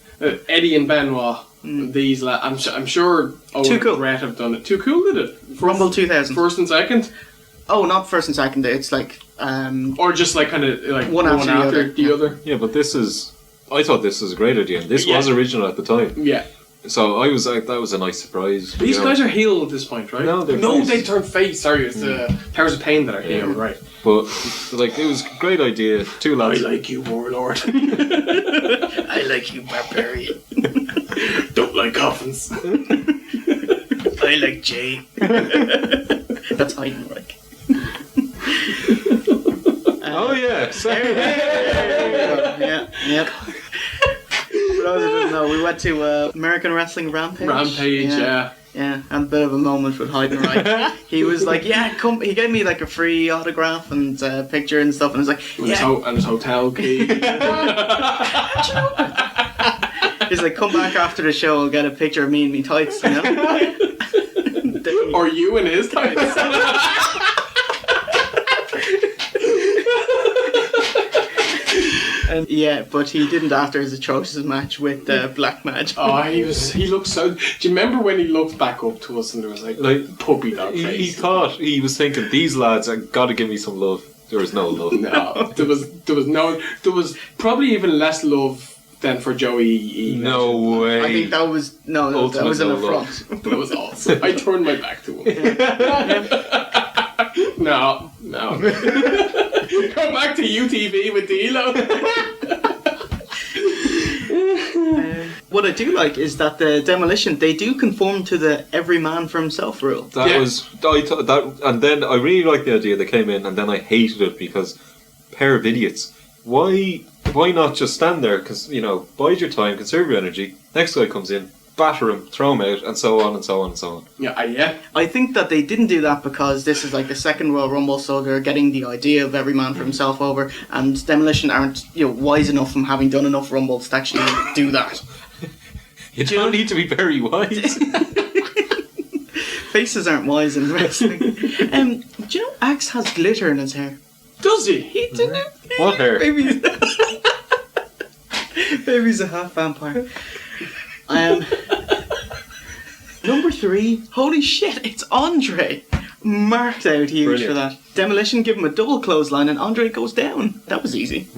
Eddie and Benoit. These I'm sure Owen and Brett have done it. Too Cool did it. Rumble 2000. First and second? Oh, not first and second. It's or just kind of one after the other. Yeah, but I thought this was a great idea. This was original at the time. Yeah. So I was like, that was a nice surprise. These guys are heel at this point, right? No, they turn face. Sorry, it's the Powers of Pain that are heel, right? But it was a great idea. 2 lads. I like you, Warlord. I like you, Barbarian. Don't like coffins. I like Jay. That's Heidenreich. Oh yeah. Yep. For those who didn't know, we went to American Wrestling Rampage. Yeah, and a bit of a moment with Heidenreich. He was like, "Yeah, come." He gave me a free autograph and picture and stuff, and I was like, "Yeah." And his hotel key. He's like, "Come back after the show, I'll get a picture of me in me tights." You know? Or you in his tights. But he didn't after his atrocious match with Black Magic. Oh, he looked so... Do you remember when he looked back up to us and there was like puppy dog face? He was thinking, these lads have got to give me some love. There was no love. No, there was probably even less love than for Joey E. No way. I think that was an affront. That was awesome. I turned my back to him. No. Go back to UTV with Dino. What I do like is that the Demolition, they do conform to the every man for himself rule. I thought that, and then I really liked the idea they came in, and then I hated it because pair of idiots. Why not just stand there? Because bide your time, conserve your energy. Next guy comes in, batter him, throw him out, and so on and so on and so on. Yeah. I think that they didn't do that because this is like the second Royal Rumble, so they're getting the idea of every man for himself over, and Demolition aren't wise enough from having done enough Rumbles to actually do that. You don't need to be very wise. Faces aren't wise in wrestling. Do you know Axe has glitter in his hair? Does he? He didn't. What hair? Baby's a half vampire. Number 3. Holy shit! It's Andre. Marked out huge Brilliant. for that. Demolition give him a double clothesline and Andre goes down. That was easy.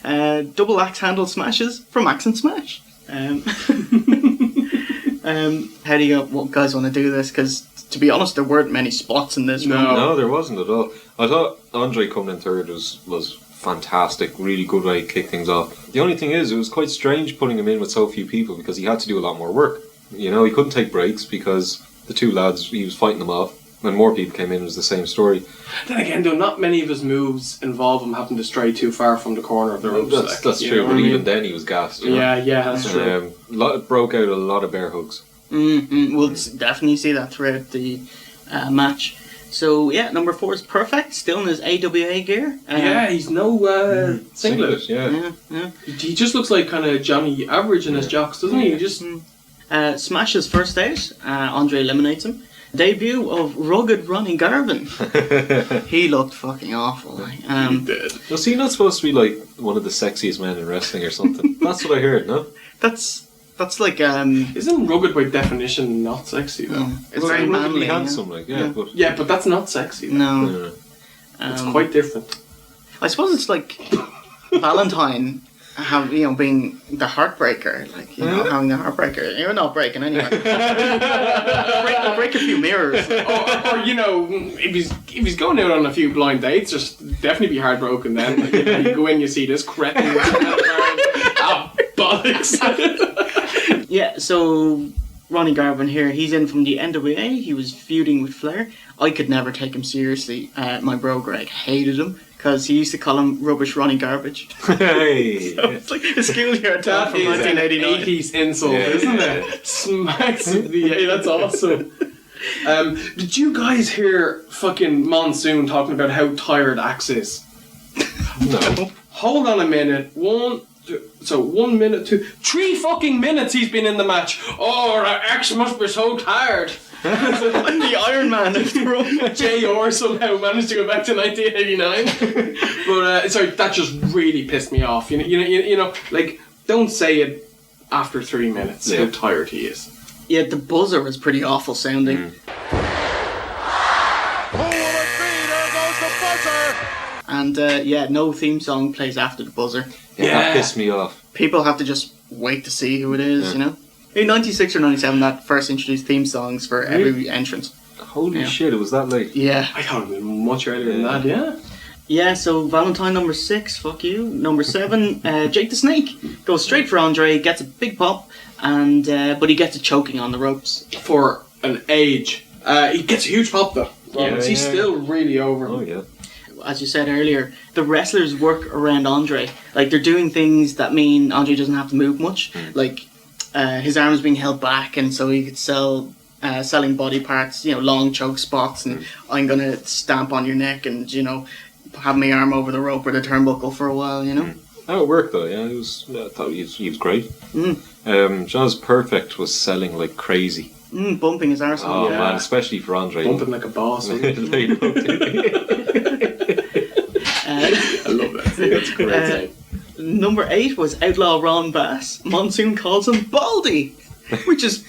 Double axe handle smashes from Axe and Smash. How do you guys want to do this? Because to be honest, there weren't many spots in this. No, there wasn't at all. I thought Andre coming in third was fantastic. Really good way to kick things off. The only thing is, it was quite strange putting him in with so few people because he had to do a lot more work. You know, he couldn't take breaks because the two lads, he was fighting them off. When more people came in, it was the same story. Then again, though, not many of his moves involve him having to stray too far from the corner of the ropes. That's true, but even then he was gassed. You know? Yeah, that's true. Broke out a lot of bear hugs. We'll definitely see that throughout the match. So yeah, number 4 is Perfect, still in his AWA gear. He's no singlet. Yeah. He just looks like kind of Johnny Average in his jocks, doesn't he? He just Smashes first out. Andre eliminates him. Debut of rugged Ronnie Garvin. He looked fucking awful. he did. Was he not supposed to be like one of the sexiest men in wrestling or something? That's what I heard, no? That's like Isn't rugged by definition not sexy though? It's very manly. Handsome, like but Yeah, but that's not sexy. Though. No. It's quite different. I suppose it's like Valentine being the heartbreaker, like having the heartbreaker. You're not breaking anyway. break a few mirrors. or if he's going out on a few blind dates, just definitely be heartbroken then. Like, you go in, you see this cretin. Bollocks. Yeah, so Ronnie Garvin here, he's in from the NWA. He was feuding with Flair. I could never take him seriously. My bro Greg hated him because he used to call him Rubbish Ronnie Garbage. Hey! So it's like a schoolyard talk from 1989. 80s insult, isn't it? Smacks the that's awesome. Did you guys hear fucking Monsoon talking about how tired Axe is? No. Hold on a minute. 1 minute, 2, 3 fucking minutes he's been in the match. Oh, Axe must be so tired. I'm the Iron Man after all. JR somehow managed to go back to 1989. But sorry, that just really pissed me off. You know, like, don't say it after 3 minutes how tired he is. Yeah, the buzzer was pretty awful sounding. Who will it be? There goes the buzzer! And no theme song plays after the buzzer. Yeah, that pissed me off. People have to just wait to see who it is, you know? In 96 or 97, that first introduced theme songs for every entrance. Holy shit, it was that late. Yeah. I thought it would have been much earlier than that, yeah. Yeah, so Valentine number 6, fuck you. Number 7, Jake the Snake. Goes straight for Andre, gets a big pop, and but he gets it choking on the ropes. For an age. He gets a huge pop though. He's still really over. Oh, yeah. As you said earlier, the wrestlers work around Andre. Like, they're doing things that mean Andre doesn't have to move much. Like, his arm's being held back, and so he could selling body parts, long choke spots, and I'm gonna stamp on your neck and, have my arm over the rope or the turnbuckle for a while, How it worked though, yeah. I thought he was great. John's Perfect was selling like crazy. Bumping his arse. Oh man, especially for Andre. Bumping like a boss. I love that. That's a great thing. Number 8 was Outlaw Ron Bass. Monsoon calls him Baldy, which is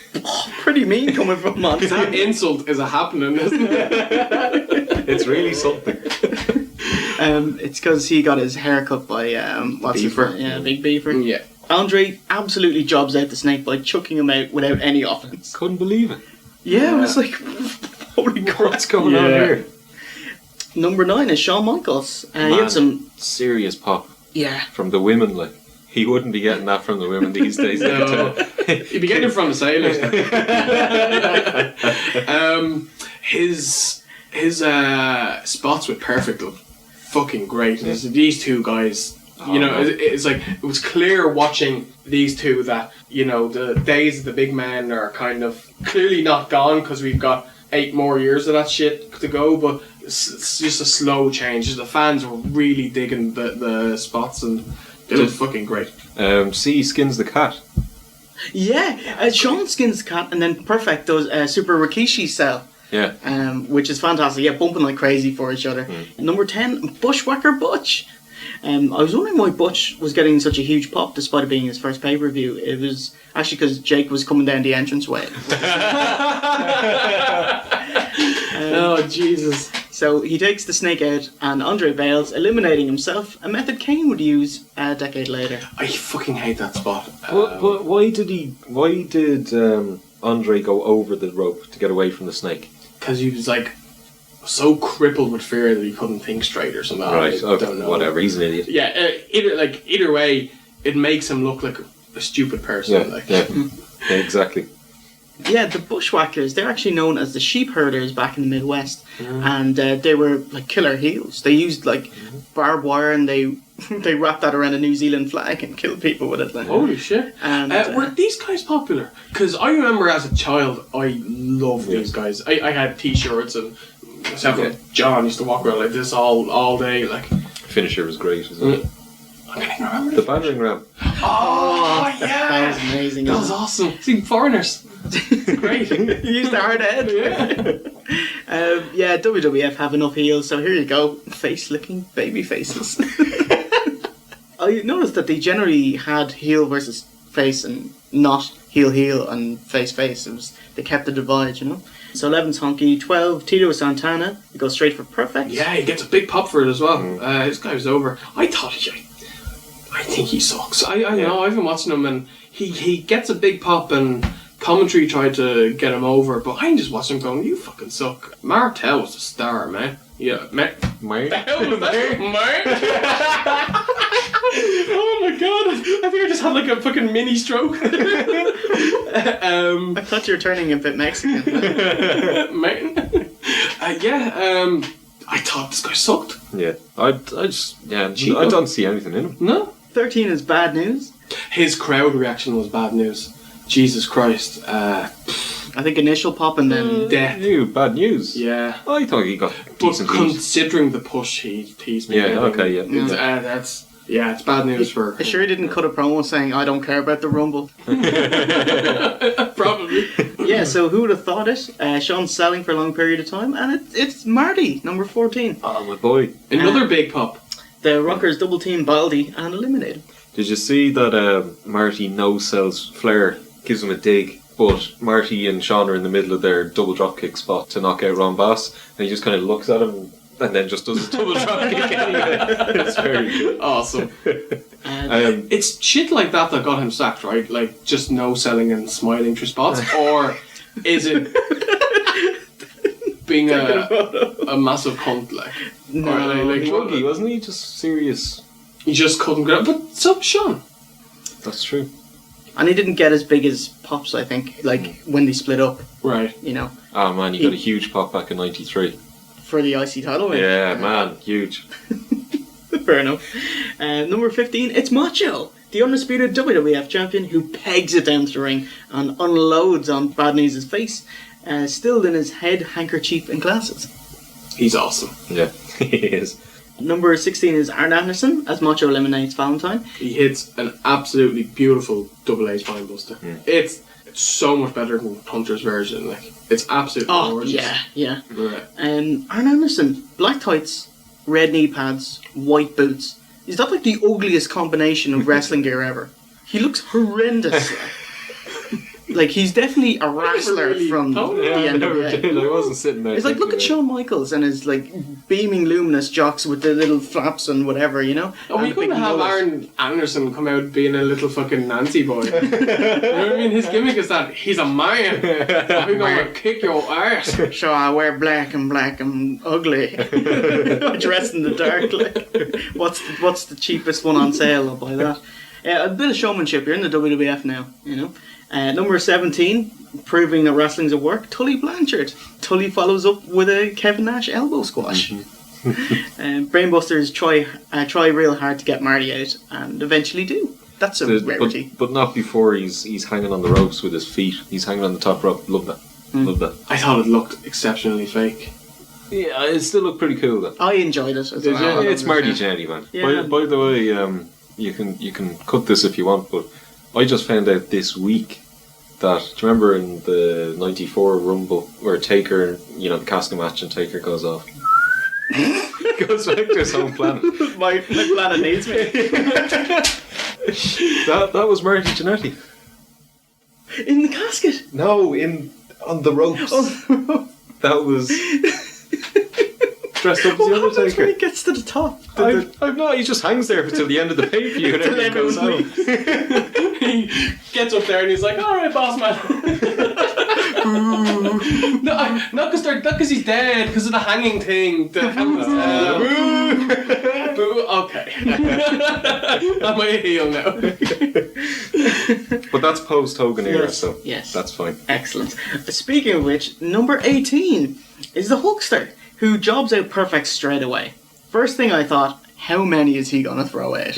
pretty mean coming from Monsoon. That insult is a happening, isn't it? It's really something. It's because he got his hair cut by Beaver. Big Beaver. Yeah. Andre absolutely jobs out the Snake by chucking him out without any offense. Couldn't believe it. Yeah, it was like, holy crap. What's going on here? Number 9 is Shawn Michaels. He had some serious pop. Yeah. From the women, like. He wouldn't be getting that from the women these days. No. He'd be getting it from the sailors. His spots with Perfect look fucking great. These two guys, You know, it's like, it was clear watching these two that, you know, the days of the big men are kind of clearly not gone because we've got 8 more years of that shit to go, but it's just a slow change. The fans were really digging the spots and they look fucking great. C skins the cat. Yeah, Sean skins the cat and then Perfect does Super Rikishi style. Yeah. Which is fantastic. Yeah, bumping like crazy for each other. Number 10, Bushwhacker Butch. I was wondering why Butch was getting such a huge pop despite it being his first pay-per-view. It was actually because Jake was coming down the entranceway. Oh, Jesus. So he takes the snake out and Andre bails, eliminating himself, a method Kane would use a decade later. I fucking hate that spot. But why did Andre go over the rope to get away from the snake? Because he was like so crippled with fear that he couldn't think straight or something. Right, I okay, don't know. whatever, he's an idiot. Yeah, either way, it makes him look like a stupid person. Yeah, yeah, exactly. Yeah, the Bushwhackers, they're actually known as the sheep herders back in the Midwest. And they were like killer heels. They used like barbed wire and they wrapped that around a New Zealand flag and killed people with it. Like. Holy shit. And, were these guys popular? Because I remember as a child, I loved these guys. I had t-shirts and myself and John used to walk around like this all day. Like, Finisher was great as well. I can't even remember the battering ram. Oh, yeah! That was amazing. That was awesome. See, foreigners. Great. You used the hard head. Yeah, WWF have enough heels, so here you go. Face-licking baby faces. I noticed that they generally had heel versus face and not heel and face. They kept the divide, you know. So 11's Honky, 12 Tito Santana. He goes straight for Perfect. Yeah, he gets a big pop for it as well. This guy was over. I think he sucks. I know. I've been watching him and he gets a big pop and commentary tried to get him over, but I'm just watching him going, you fucking suck. Martel was a star, man. Yeah, man. Oh my god, I think I just had like a fucking mini stroke. I thought you were turning a bit Mexican. I thought this guy sucked. Yeah, I don't see anything in him. No. 13 is Bad News. His crowd reaction was bad news. Jesus Christ. I think initial pop and then death. Ew, bad news. Yeah. I thought he got decent heat. Considering the push he's been getting, it's bad news for... I sure he didn't cut a promo saying, I don't care about the Rumble. Probably. Yeah, so who would have thought it? Sean's selling for a long period of time, and it's Marty, number 14. Oh, my boy. Another big pop. The Rockers double team Baldy and eliminate him. Did you see that Marty no-sells Flair, gives him a dig, but Marty and Sean are in the middle of their double dropkick spot to knock out Ron Bass, and he just kind of looks at him and then just does a double dropkick anyway. It's very good. Awesome. It's shit like that got him sacked, right? Like, just no-selling and smiling through spots? Or is it being a massive cunt, like? No, like druggy, wasn't he? Just serious. He just couldn't get it. But so Sean. That's true. And he didn't get as big as Pops, I think, like when they split up. Right. You know. Oh man, he got a huge pop back in '93. For the IC title win. Yeah, man, huge. Fair enough. Number 15, it's Macho, the undisputed WWF champion who pegs it down to the ring and unloads on Bad News' face, still in his head, handkerchief and glasses. He's awesome. Yeah, he is. Number 16 is Arn Anderson as Macho eliminates Valentine. He hits an absolutely beautiful double A spine buster. It's so much better than Hunter's version. Like, it's absolutely gorgeous. Yeah. Arn Anderson, black tights, red knee pads, white boots. Is that like the ugliest combination of wrestling gear ever? He looks horrendous. Like, he's definitely a wrestler from the NWA. I wasn't sitting there. It's like, look at Shawn Michaels and his, like, beaming luminous jocks with the little flaps and whatever, you know? Oh, we couldn't have Arn Anderson come out being a little fucking Nancy boy. You know what I mean? His gimmick is that he's a man. I'm going to kick your ass. So I wear black and ugly. I dress in the dark. Like, what's the cheapest one on sale? I'll buy that. A bit of showmanship. You're in the WWF now, you know? Number 17, proving that wrestling's at work, Tully Blanchard. Tully follows up with a Kevin Nash elbow squash. Brainbusters try real hard to get Marty out, and eventually do. That's a rarity. But not before he's hanging on the ropes with his feet. He's hanging on the top rope. Love that. Love that. I thought it looked exceptionally fake. Yeah, it still looked pretty cool though. I enjoyed it as well. It's Marty Jannetty, man. Yeah. By the way, you can cut this if you want, but I just found out this week that, do you remember in the '94 Rumble where Taker, the casket match, and Taker goes off? Goes back to his home planet. My planet needs me. That was Marty Jannetty. In the casket? No, on the ropes. That was dressed up as the Undertaker. When he gets to the top. I'm not. He just hangs there until the end of the pay-per-view and everything goes home. He gets up there and he's like, "All right, boss man." No, not because he's dead. Because of the hanging thing. The boo. Okay. I'm a heel now. But that's post Hogan era, so yes, that's fine. Excellent. Speaking of which, number 18 is the Hulkster, who jobs out perfect straight away. First thing I thought, how many is he gonna throw out?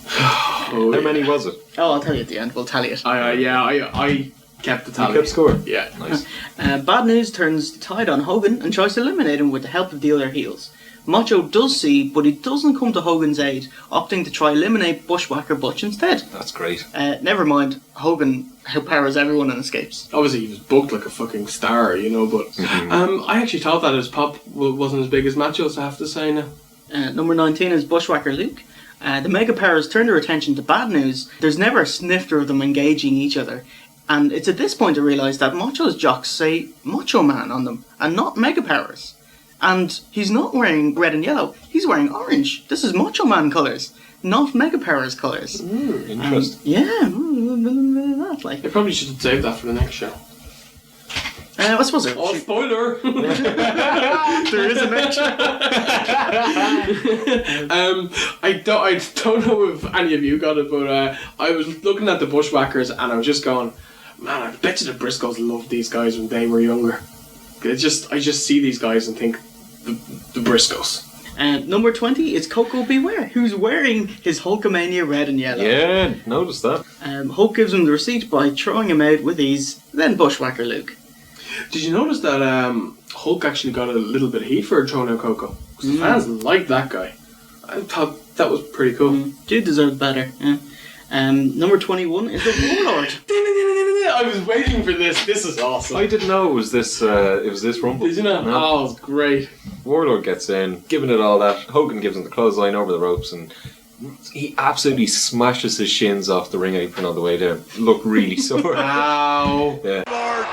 How many was it? Oh, I'll tell you at the end. We'll tally it. I kept the tally. You kept score? Yeah. Nice. Bad News turns the tide on Hogan and tries to eliminate him with the help of the other heels. Macho does see, but he doesn't come to Hogan's aid, opting to try eliminate Bushwhacker Butch instead. That's great. Never mind, Hogan outpowers everyone and escapes. Obviously, he was booked like a fucking star, but I actually thought that his pop wasn't as big as Macho's, I have to say now. Number 19 is Bushwhacker Luke. The Mega Powers turn their attention to Bad News. There's never a snifter of them engaging each other. And it's at this point I realise that Macho's jocks say Macho Man on them, and not Mega Powers. And he's not wearing red and yellow, he's wearing orange. This is Macho Man colours, not Mega Powers colours. Interesting. They probably should have saved that for the next show. I suppose it. Oh, spoiler! There is a next show. I don't know if any of you got it, but I was looking at the Bushwhackers and I was just going, man, I bet you the Briscoes loved these guys when they were younger. I just see these guys and think the Briscoes. Number 20 is Coco Beware, who's wearing his Hulkamania red and yellow. Yeah, noticed that. Hulk gives him the receipt by throwing him out with ease, then Bushwhacker Luke. Did you notice that Hulk actually got a little bit of heat for throwing out Coco? Because the fans liked that guy. I thought that was pretty cool. Dude deserved better. Yeah. Number 21 is the Warlord. I was waiting for this. This is awesome. I didn't know it was this Rumble. Did you know? No. Oh, it was great. Warlord gets in, giving it all that. Hogan gives him the clothesline over the ropes, and he absolutely smashes his shins off the ring apron on the way down. Look really sore. Ow. Yeah. Lord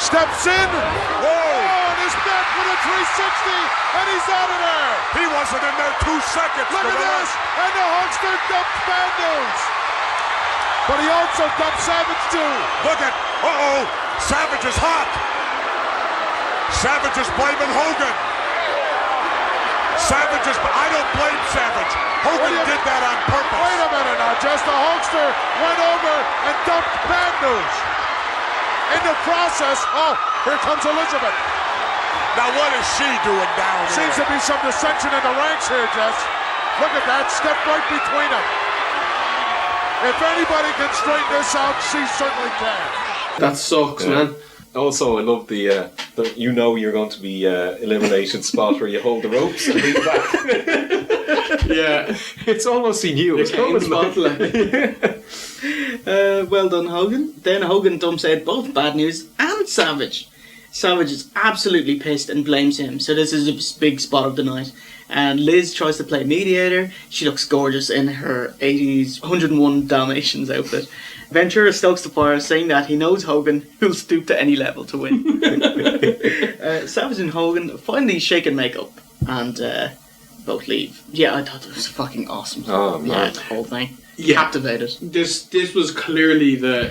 steps in. Whoa! Oh, and he's back with a 360, and he's out of there. He wasn't in there 2 seconds. Look at this, and the Hulkster dumped Bad News. But he also dumped Savage too. Look at, Savage is hot. Savage is blaming Hogan. I don't blame Savage. Hogan did that on purpose. Wait a minute now, just the Hulkster went over and dumped Bad News. In the process, here comes Elizabeth. Now what is she doing down there? Seems to be some dissension in the ranks here, Jess. Look at that, step right between them. If anybody can straighten this out, she certainly can. That sucks, man. Also, I love the you're going to be eliminated spot where you hold the ropes and lean back. Yeah. It's almost he knew it was coming. Well done, Hogan. Then Hogan dumps out both Bad News and Savage. Savage is absolutely pissed and blames him, so this is a big spot of the night. And Liz tries to play mediator. She looks gorgeous in her 80s 101 Dalmatians outfit. Ventura stokes the fire, saying that he knows Hogan, who'll stoop to any level to win. Savage and Hogan finally shake and make up, and both leave. Yeah, I thought it was fucking awesome. Oh, man. Yeah, the whole thing. Yeah. Captivated. This was clearly the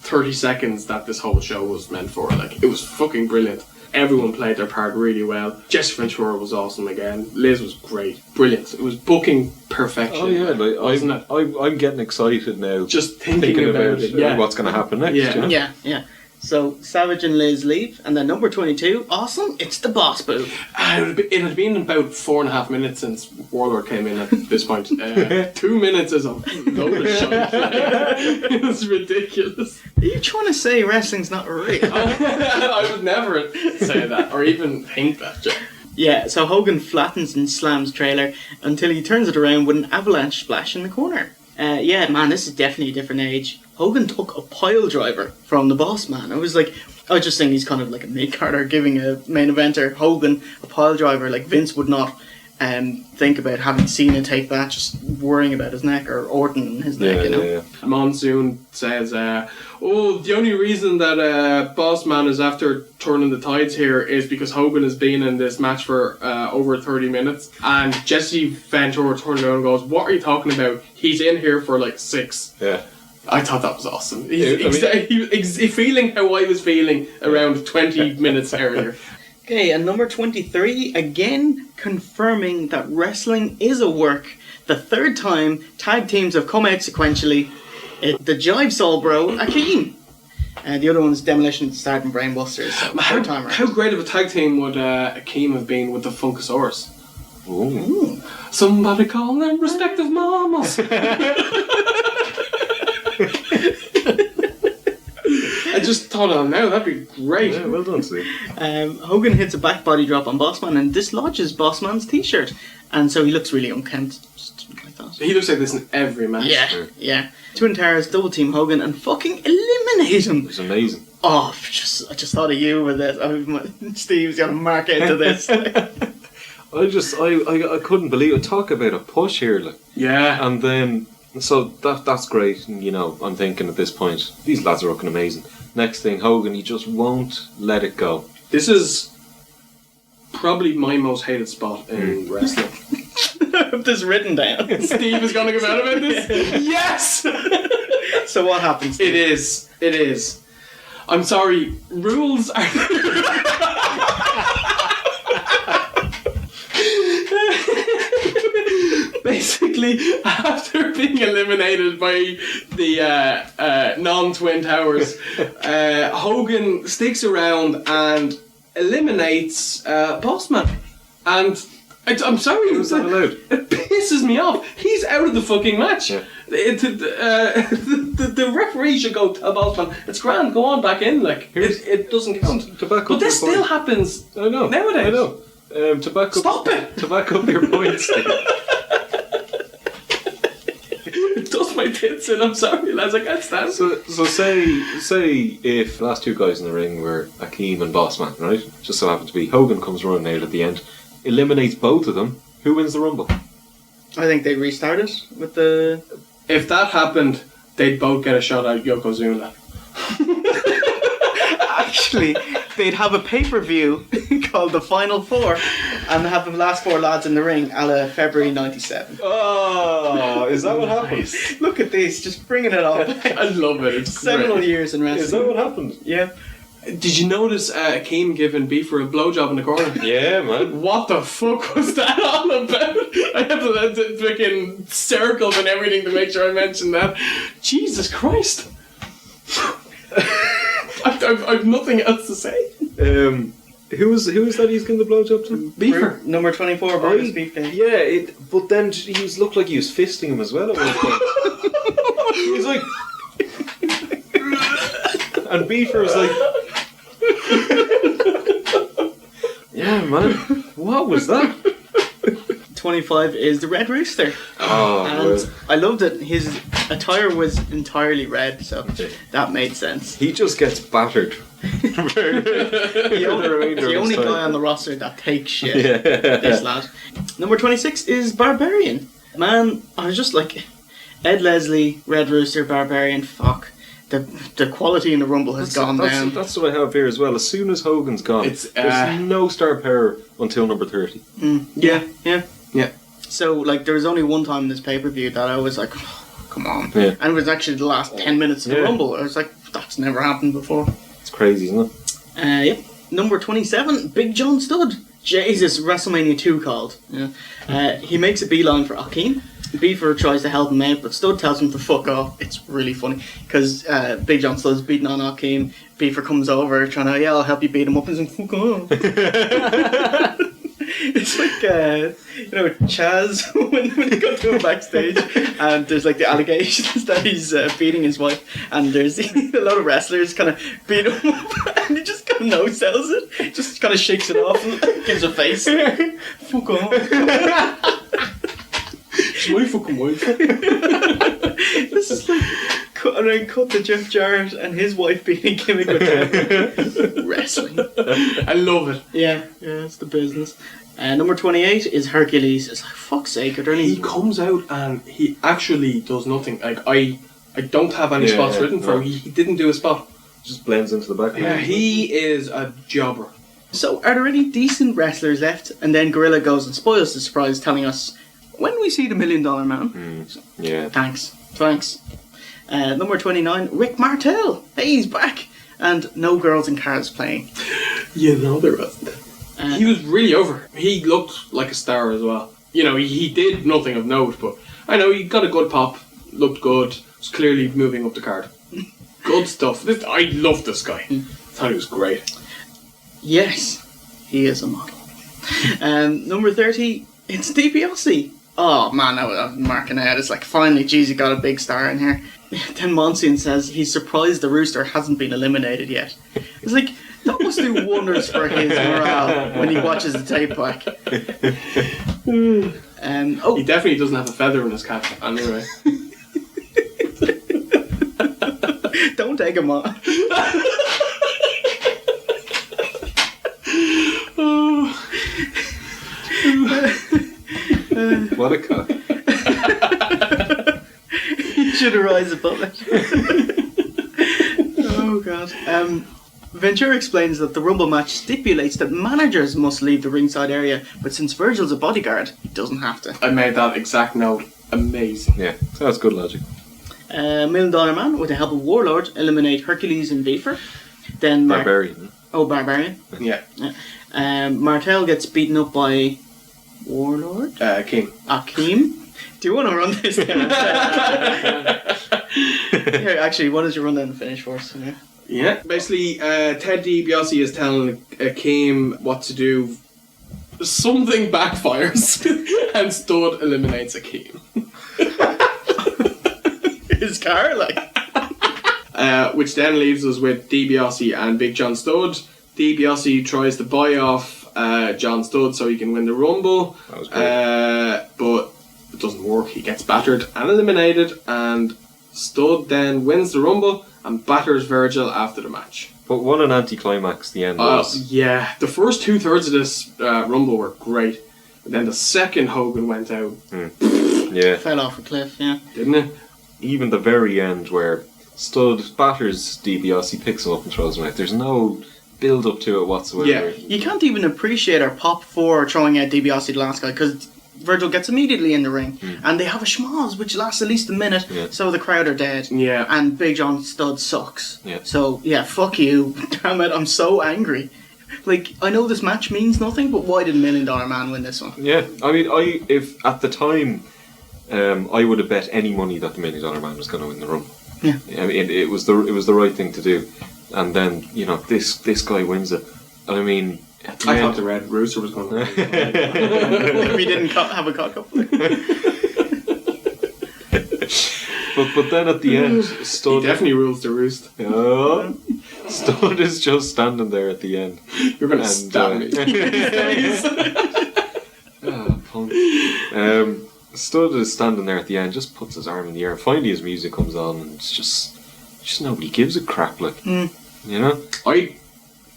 30 seconds that this whole show was meant for. Like, it was fucking brilliant. Everyone played their part really well. Jesse Ventura was awesome again. Liz was great. Brilliant. It was booking perfection. Oh yeah, wasn't it? I'm getting excited now. Just thinking about it. Yeah. what's going to happen next. Yeah. You know? Yeah. So Savage and Liz leave, and then number 22, awesome, it's the boss boo. It had been about 4.5 minutes since Warlord came in at this point. 2 minutes is a load of shite. It's ridiculous. Are you trying to say wrestling's not real? I would never say that, or even think that, Joe. Yeah, so Hogan flattens and slams trailer until he turns it around with an avalanche splash in the corner. Yeah, man, this is definitely a different age. Hogan took a pile driver from the boss man. I was just saying he's kind of like a mid-carder giving a main eventer, Hogan, a pile driver. Like, Vince would not think about having Cena take that, just worrying about his neck, or Orton and his neck, you know. Yeah. Monsoon says, the only reason that Boss Man is after turning the tides here is because Hogan has been in this match for over 30 minutes. And Jesse Ventura turns around and goes, what are you talking about? He's in here for like 6. Yeah. I thought that was awesome. He's feeling how I was feeling around 20 minutes earlier. Okay, and number 23, again confirming that wrestling is a work. The third time tag teams have come out sequentially. The Jive Soul Bro, Akeem. The other one's Demolition at the Start and Brainbusters. So How great of a tag team would Akeem have been with the Funkasaurus? Ooh. Somebody call them respective mamas. I just thought of now, that'd be great. Yeah, well done, Steve. Hogan hits a back body drop on Bossman and dislodges Bossman's t-shirt. And so he looks really unkempt. Just like that. He looks like this in every match. Yeah. Twin Towers double team Hogan and fucking eliminate him. It was amazing. Oh, I just thought of you with this. Steve's gonna mark into this. I couldn't believe it. Talk about a push here, like. Yeah. And then, so that's great. And, you know, I'm thinking at this point, these lads are looking amazing. Next thing, Hogan, he just won't let it go. This is probably my most hated spot in wrestling. I have this written down. Steve is going to come out about this? Yes! So what happens? It is. I'm sorry, rules are... Basically, after being eliminated by the non-Twin Towers, Hogan sticks around and eliminates Bossman. And I'm sorry, Was that allowed? It pisses me off. He's out of the fucking match. Yeah. The referee should go tell Bossman, it's grand, go on back in. Like it doesn't count. But this still happens nowadays. I know. To back up your points. It does my tits in, I'm sorry lads, I can't stand it. So say if the last two guys in the ring were Akeem and Bossman, right? Just so happened to be Hogan comes running out at the end, eliminates both of them. Who wins the Rumble? I think they restarted with the... If that happened, they'd both get a shot at Yokozuna. Actually, they'd have a pay-per-view called The Final Four and have the last 4 lads in the ring a la February 97. Oh, is that what happened? Look at this, just bringing it up. I love it. It's Several great. years in wrestling. Is that what happened? Yeah. Did you notice Akeem giving Beaver a blowjob in the corner? Yeah, man. What the fuck was that all about? I have to freaking circles and everything to make sure I mention that. Jesus Christ. I've nothing else to say. Who was that he's giving the blowjob to? Beaver. Number 24, Bruce Beefcake. Yeah, but then he looked like he was fisting him as well at one point. He was like... and Beaver was like... yeah, man. What was that? 25 is the Red Rooster. Oh, and well. I loved it. His attire was entirely red, so that made sense. He just gets battered. The only guy on the roster that takes shit. Yeah. This lad. Number 26 is Barbarian. Man, I was just like, Ed Leslie, Red Rooster, Barbarian, fuck. The quality in the Rumble has gone down. That's what I have here as well. As soon as Hogan's gone, there's no star power until number 30. Yeah. So, like, there was only one time in this pay-per-view that I was like, oh, come on. Yeah. And it was actually the last 10 minutes of the Rumble. I was like, that's never happened before. It's crazy, isn't it? Yep. Number 27, Big John Studd. Jesus, WrestleMania 2 called. Yeah. He makes a beeline for Akeem. Beaver tries to help him out, but Stud tells him to fuck off. It's really funny because Big John Stud's beating on Hakeem. Beaver comes over trying to, I'll help you beat him up, and he's like, fuck off. It's like, Chaz when they go to him backstage, and there's like the allegations that he's beating his wife, and there's a lot of wrestlers kind of beat him up, and he just kind of no-sells it, just kind of shakes it off and gives a face. Fuck off. It's my fucking wife. This is like cut to Jeff Jarrett and his wife beating Kimmy Good wrestling. I love it. Yeah, it's the business. Number 28 is Hercules. It's like, fuck's sake, are there any... He comes out and he actually does nothing. Like, I don't have any spots written for him. He didn't do a spot. Just blends into the back. Yeah, he is a jobber. So, are there any decent wrestlers left? And then Gorilla goes and spoils the surprise, telling us, when we see the $1 Million Man. Yeah. Thanks. Number 29, Rick Martel. Hey, he's back. And no girls in cars playing. You know there wasn't. He was really over. He looked like a star as well. He did nothing of note, but I know he got a good pop, looked good, was clearly moving up the card. Good stuff. I love this guy. Thought he was great. Yes, he is a model. Number 30, it's DiBiase. Oh man, I'm marking out. It's like, finally, geez, he got a big star in here. Then Monsignor says he's surprised the Rooster hasn't been eliminated yet. It's like, that must do wonders for his morale when he watches the tape back. He definitely doesn't have a feather in his cap, anyway. Don't take him on. What a cock. You should rise above it. Oh god. Ventura explains that the Rumble match stipulates that managers must leave the ringside area, but since Virgil's a bodyguard, he doesn't have to. I made that exact note. Amazing. Yeah, that's good logic. $1 Million Man, with the help of Warlord, eliminate Hercules and Beaver. Then Barbarian. Barbarian. Yeah. Martel gets beaten up by Warlord? Akeem. Do you want to run this down? Here, actually, what does your rundown finish for us? Yeah. Basically, Ted DiBiase is telling Akeem what to do. Something backfires, and Stud eliminates Akeem. His car, which then leaves us with DiBiase and Big John Stud. DiBiase tries to buy off John Stud so he can win the Rumble, that was great. but it doesn't work. He gets battered and eliminated, and Stud then wins the Rumble and batters Virgil after the match. But what an anticlimax the end was. Yeah, the first 2/3 of this Rumble were great, but then the second Hogan went out. Yeah. Fell off a cliff, yeah. Didn't it? Even the very end where Stud batters DiBiase, picks him up and throws him out. There's no build up to it whatsoever. Yeah. You can't even appreciate our pop for throwing out DiBiase, the last guy, because Virgil gets immediately in the ring, and they have a schmoz which lasts at least a minute, so the crowd are dead. Yeah. And Big John Stud sucks. Yeah. So, yeah, fuck you. Damn it, I'm so angry. Like, I know this match means nothing, but why did $1 Million Man win this one? Yeah, I mean, if at the time, I would have bet any money that the $1 Million Man was going to win the Rumble. Yeah. I mean, it was the right thing to do, and then this guy wins it. I mean, I thought the Red Rooster was going to win. We didn't have a cock up. but then at the end, Stud He definitely rules the roost. Stud is just standing there at the end. You're going to stab me. Punk. Stud is standing there at the end, just puts his arm in the air. Finally, his music comes on, and it's just nobody gives a crap. Like, you know, I'd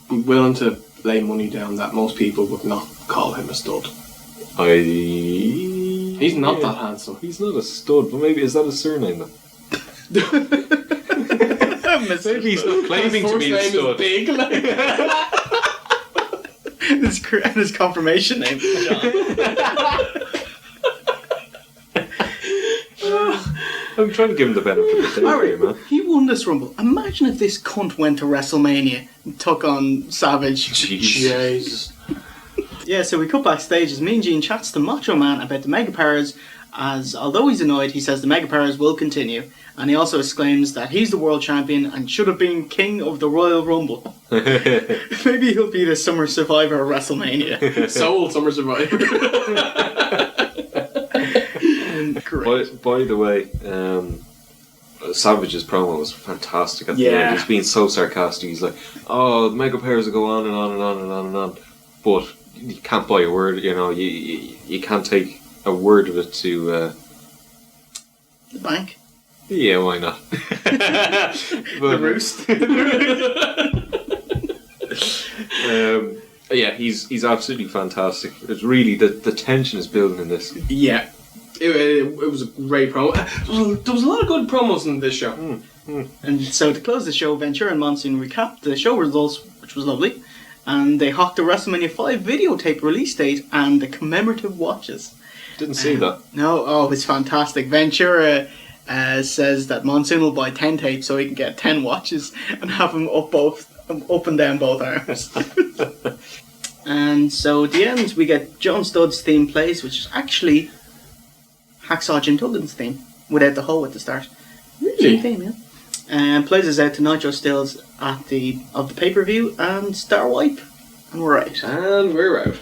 be willing to lay money down that most people would not call him a stud. He's not that handsome. He's not a stud, but maybe is that his surname then? Maybe he's not claiming to be a stud. Big, like. His confirmation name is John. I'm trying to give him the benefit of the doubt here, man. He won this Rumble. Imagine if this cunt went to WrestleMania and took on Savage. Jesus. Yeah, so we cut backstage as Mean Gene chats to Macho Man about the Mega Powers, as although he's annoyed, he says the Mega Powers will continue, and he also exclaims that he's the world champion and should have been king of the Royal Rumble. Maybe he'll be the Summer Survivor of WrestleMania. Soul Summer Survivor. By the way, Savage's promo was fantastic at the end. He's being so sarcastic. He's like, "Oh, the Mega Powers will go on and on and on and on and on," but you can't buy a word. You know, you can't take a word of it to the bank. Yeah, why not? The roost. Yeah, he's absolutely fantastic. It's really the tension is building in this. Yeah. It was a great promo. There was a lot of good promos in this show. And so to close the show, Ventura and Monsoon recapped the show results, which was lovely, and they hawked the WrestleMania 5 videotape release date and the commemorative watches. Didn't see that. No, it's fantastic. Ventura says that Monsoon will buy 10 tapes so he can get 10 watches and have them up and down both arms. And so at the end, we get John Studd's theme plays, which is actually Hacksaw Jim Duggan's theme, without the hoe at the start. Really? Theme, yeah. And plays us out to Nitro Stills of the pay-per-view and Star Wipe. And we're out. And we're out.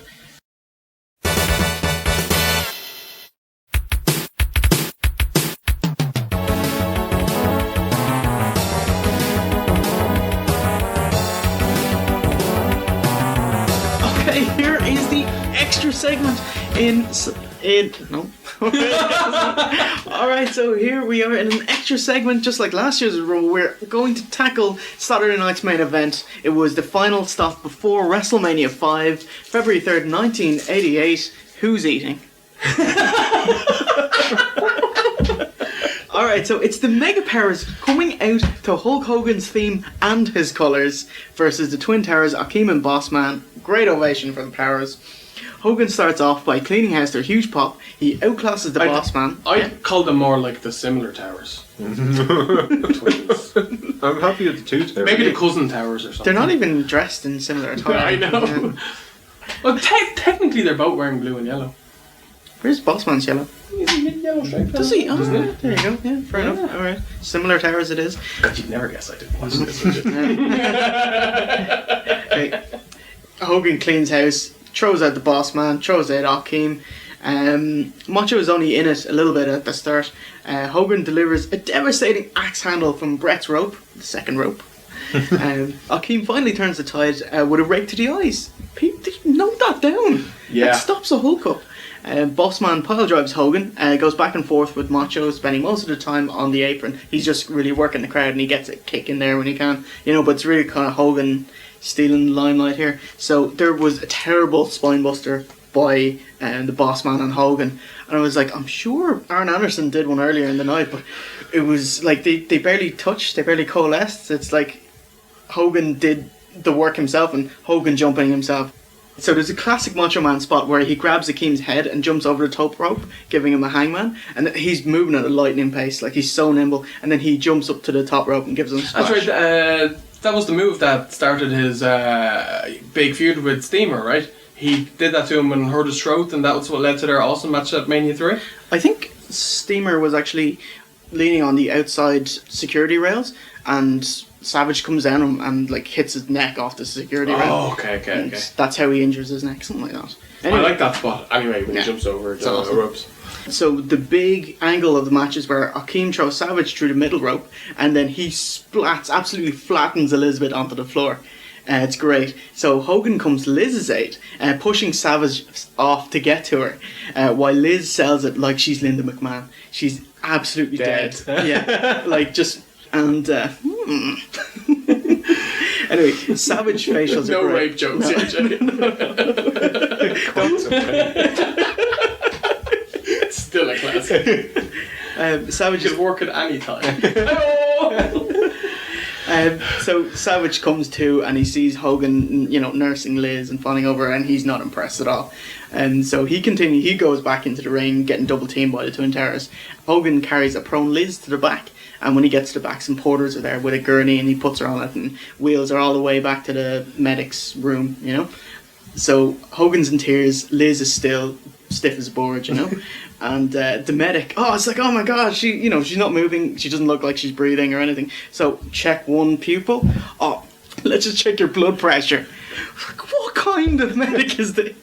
Okay, here is the extra segment in no. Alright, so here we are in an extra segment, just like last year's Raw. We're going to tackle Saturday night's main event. It was the final stop before WrestleMania 5, February 3rd, 1988. Who's eating? Alright, so it's the Mega Powers coming out to Hulk Hogan's theme and his colours versus the Twin Towers, Akeem and Bossman. Great ovation for the Powers. Hogan starts off by cleaning house their huge pop. He outclasses the Bossman. I'd call them more like the similar towers. Twins. I'm happy with the two towers. Maybe the cousin towers or something. They're not even dressed in similar attire. I know. Yeah. Well, technically they're both wearing blue and yellow. Where's Bossman's yellow? He's a yellow stripe. Does he? Oh, Doesn't right. There you go. Yeah, fair enough. Alright. Similar towers it is. God, you'd never guess I didn't watch this, would you? Okay. Hogan cleans house, throws out the Bossman, throws out Akeem. Macho is only in it a little bit at the start. Hogan delivers a devastating axe handle from Bret's rope, the second rope. Akeem finally turns the tide with a rake to the eyes. People, note that down. Yeah. That stops a Hulk up. Bossman pile drives Hogan, goes back and forth with Macho, spending most of the time on the apron. He's just really working the crowd and he gets a kick in there when he can. But it's really kind of Hogan stealing the limelight here. So there was a terrible spinebuster by the Bossman and Hogan. And I was like, I'm sure Arn Anderson did one earlier in the night, but it was like they barely touched, they barely coalesced. It's like Hogan did the work himself and Hogan jumping himself. So there's a classic Macho Man spot where he grabs Akeem's head and jumps over the top rope, giving him a hangman, and he's moving at a lightning pace, like he's so nimble, and then he jumps up to the top rope and gives him a splash. That's right, that was the move that started his big feud with Steamer, right? He did that to him and hurt his throat, and that was what led to their awesome match at Mania 3. I think Steamer was actually leaning on the outside security rails, and Savage comes down and like hits his neck off the security rail. Oh, okay. That's how he injures his neck, something like that. Anyway, I like that spot. Anyway, when he jumps over the awesome. ropes. So the big angle of the match is where Akeem throws Savage through the middle rope, and then he absolutely flattens Elizabeth onto the floor. It's great. So Hogan comes to Liz's aid, pushing Savage off to get to her, while Liz sells it like she's Linda McMahon. She's absolutely dead. Yeah, like just... And anyway, Savage facials no are great. rape jokes, AJ. It's still a classic. Savage could work at any time. So Savage comes to and he sees Hogan, nursing Liz and falling over, and he's not impressed at all. And so he goes back into the ring, getting double teamed by the Twin Towers. Hogan carries a prone Liz to the back. And when he gets to the back, some porters are there with a gurney and he puts her on it and wheels her all the way back to the medic's room, So Hogan's in tears, Liz is still stiff as a board, And the medic, it's like, oh my god, she's not moving, she doesn't look like she's breathing or anything. So check one pupil. Oh, let's just check your blood pressure. Like, what kind of medic is this?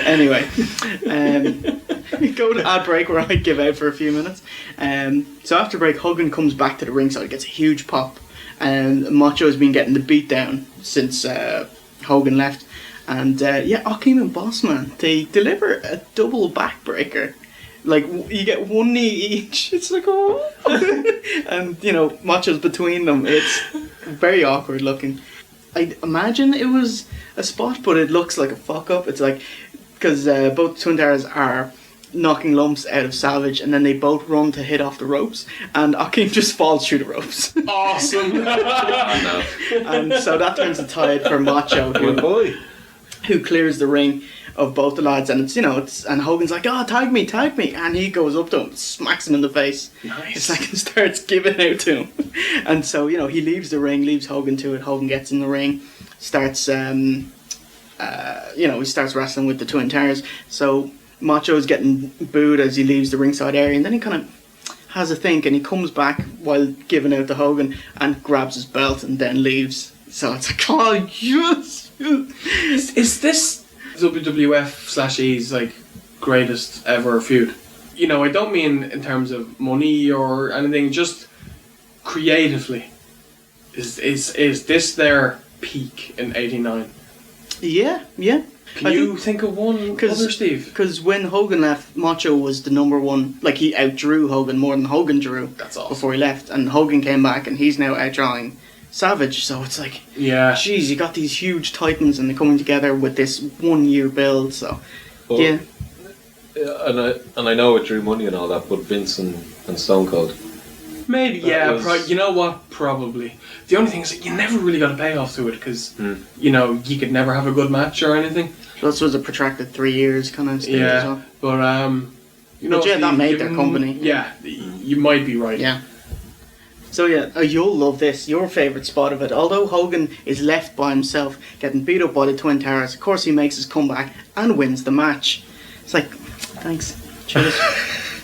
Anyway, go to ad break where I give out for a few minutes. So after break, Hogan comes back to the ringside, gets a huge pop, and Macho has been getting the beat down since Hogan left. And Akeem and Bossman, they deliver a double backbreaker. Like, you get one knee each. It's like, oh. And, Macho's between them. It's very awkward looking. I imagine it was a spot, but it looks like a fuck up. It's like, because both Twin Towers are knocking lumps out of Savage, and then they both run to hit off the ropes, and Akeem just falls through the ropes. Awesome. And so that turns the tide for Macho, who clears the ring of both the lads, and and Hogan's like, oh, tag me, and he goes up to him, smacks him in the face. Nice. It's like, and starts giving out to him. And so, he leaves the ring, leaves Hogan to it. Hogan gets in the ring, starts he starts wrestling with the Twin Towers. So Macho's getting booed as he leaves the ringside area, and then he kind of has a think, and he comes back while giving out to Hogan and grabs his belt and then leaves. So it's like, oh yes. Is this WWF/E's like greatest ever feud? I don't mean in terms of money or anything, just creatively. Is this their peak in '89? Yeah. Can you think of one other, Steve? Because when Hogan left, Macho was the number one. Like, he outdrew Hogan more than Hogan drew. That's awesome. Before he left, and Hogan came back, and he's now outdrawing Savage. So it's like, yeah, geez, you got these huge titans, and they're coming together with this 1 year build. So, yeah. And I know it drew money and all that, but Vince and Stone Cold. Maybe, you know what? Probably. The only thing is that you never really got a payoff to it because, you could never have a good match or anything. So this was a protracted 3 years kind of stage as well. But, that made their company. Yeah, you might be right. Yeah. So you'll love this. Your favourite spot of it. Although Hogan is left by himself, getting beat up by the Twin Towers, of course he makes his comeback and wins the match. It's like, thanks. Cheers.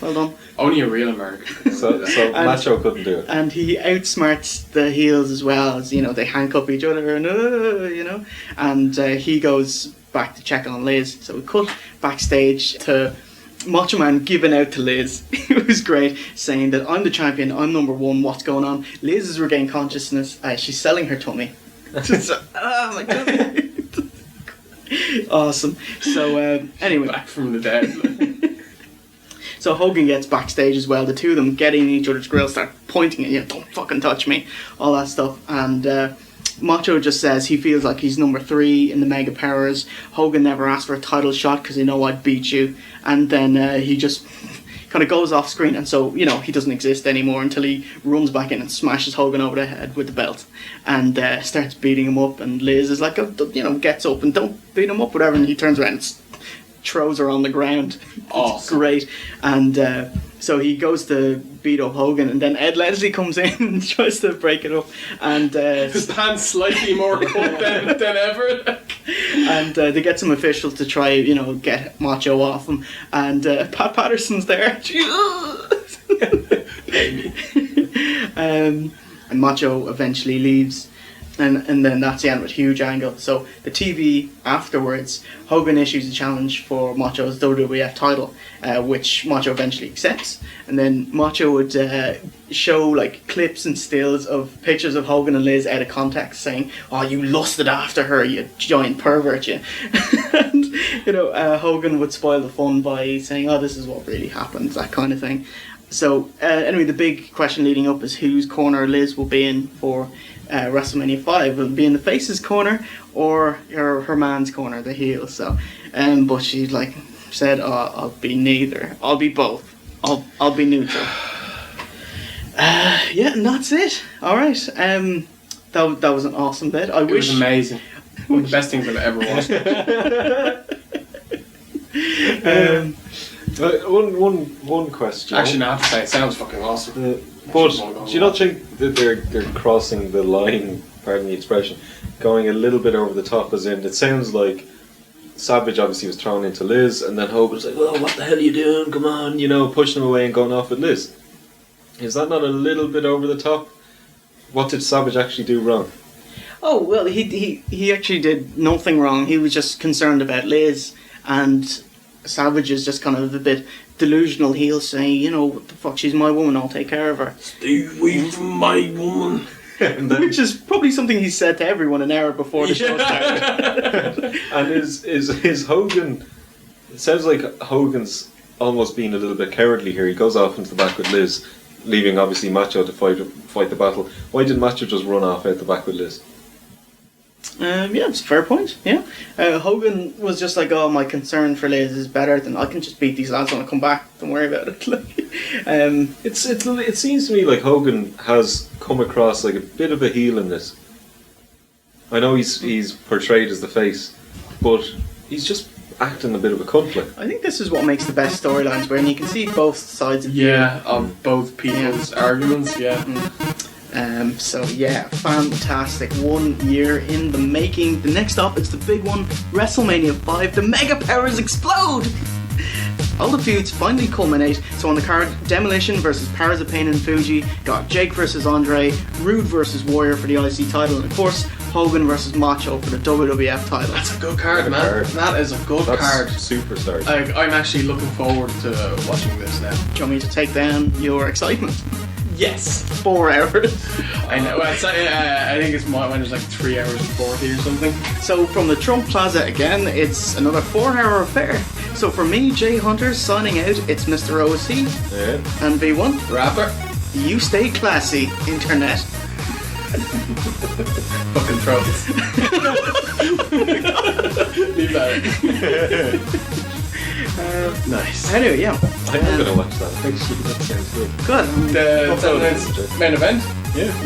Well done. Only a real American. So Macho couldn't do it. And he outsmarts the heels as well, as they handcuff each other, and and he goes back to check on Liz. So we cut backstage to Macho Man giving out to Liz. It was great, saying that I'm the champion, I'm number one, what's going on? Liz has regained consciousness, she's selling her tummy. My tummy. Awesome. So anyway, back from the dead. So Hogan gets backstage as well. The two of them get in each other's grill, start pointing at you, don't fucking touch me, all that stuff. And Macho just says he feels like he's number 3 in the Mega Powers. Hogan never asked for a title shot because I'd beat you. And then he just kind of goes off screen, and so he doesn't exist anymore until he runs back in and smashes Hogan over the head with the belt and starts beating him up. And Liz is like, gets up and don't beat him up, whatever. And he turns around and throws her on the ground. Awesome. Great. And so he goes to beat up Hogan, and then Ed Leslie comes in and tries to break it up, and his pants slightly more cut than ever. And they get some officials to try, get Macho off him, and Pat Patterson's there. And Macho eventually leaves. And then that's the end with huge angle. So the TV afterwards, Hogan issues a challenge for Macho's WWF title, which Macho eventually accepts. And then Macho would show like clips and stills of pictures of Hogan and Liz out of context, saying, "Oh, you lusted after her, you giant pervert, you." And Hogan would spoil the fun by saying, "Oh, this is what really happened," that kind of thing. So anyway, the big question leading up is whose corner Liz will be in for WrestleMania 5. Will it be in the face's corner or her man's corner, the heel? So, but she said, "Oh, I'll be neither. I'll be both. I'll be neutral." And that's it. All right. That was an awesome bit. It was amazing. One of the best things I've ever watched. One question. Actually, no, I have to say, it sounds fucking awesome. But do you not think that they're crossing the line, pardon the expression, going a little bit over the top, as in it sounds like Savage obviously was thrown into Liz, and then Hogan was like, well, what the hell are you doing? Come on, pushing him away and going off with Liz. Is that not a little bit over the top? What did Savage actually do wrong? Oh, well, he actually did nothing wrong. He was just concerned about Liz, and Savage is just kind of a bit delusional. He'll say, what the fuck, she's my woman, I'll take care of her. Stay away from my woman. Which is probably something he said to everyone an hour before the show started. And is Hogan... It sounds like Hogan's almost being a little bit cowardly here. He goes off into the back with Liz, leaving obviously Macho to fight the battle. Why did Macho just run off out the back with Liz? Yeah, it's a fair point. Yeah, Hogan was just like, "Oh, my concern for Liz is better than I can just beat these lads when I come back. Don't worry about it." It seems to me like Hogan has come across like a bit of a heel in this. I know he's portrayed as the face, but he's just acting a bit of a cunt. I think this is what makes the best storylines, where you can see both sides of of both people's arguments. Yeah. So yeah, fantastic. 1 year in the making. The next up is the big one, WrestleMania 5. The Mega Powers explode! All the feuds finally culminate. So on the card, Demolition versus Powers of Pain and Fuji, got Jake versus Andre, Rude versus Warrior for the IC title, and of course, Hogan versus Macho for the WWF title. That's a good card, man. That is a good card. Superstar. I'm actually looking forward to watching this now. Do you want me to take down your excitement? Yes. 4 hours. I know. I think it's mine was like 3 hours and 40 or something. So from the Trump Plaza again, it's another 4-hour affair. So for me, Jay Hunter, signing out, it's Mr. OC. Yeah. And V1. Rapper. You stay classy, internet. Fucking trolls. Leave that. Nice. Anyway, yeah. I am going to watch that. Actually, that sounds good. Good. The main event?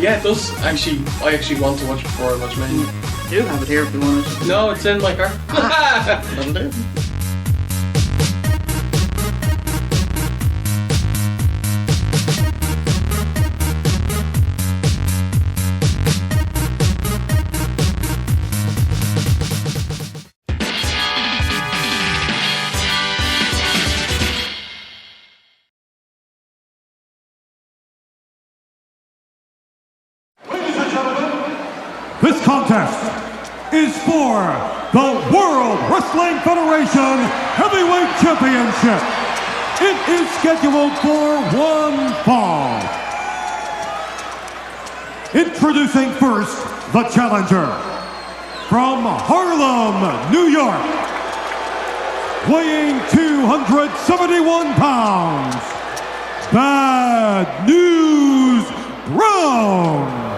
Yeah, it does. Actually, I actually want to watch before I watch main. You have it here if you want it. No, it's in my car. That'll do. This contest is for the World Wrestling Federation Heavyweight Championship. It is scheduled for 1 fall. Introducing first, the challenger. From Harlem, New York. Weighing 271 pounds. Bad News Brown.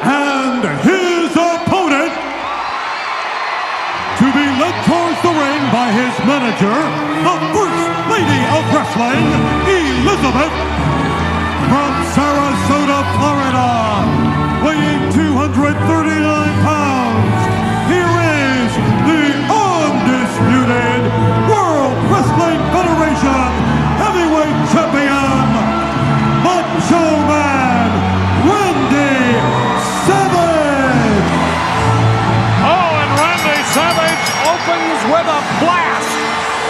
And his opponent, to be led towards the ring by his manager, the First Lady of Wrestling, Elizabeth, from Sarasota, Florida, weighing 239 pounds. Here is the undisputed World Wrestling Federation Heavyweight Champion, Macho Man Randy Savage! Oh, and Randy Savage opens with a blast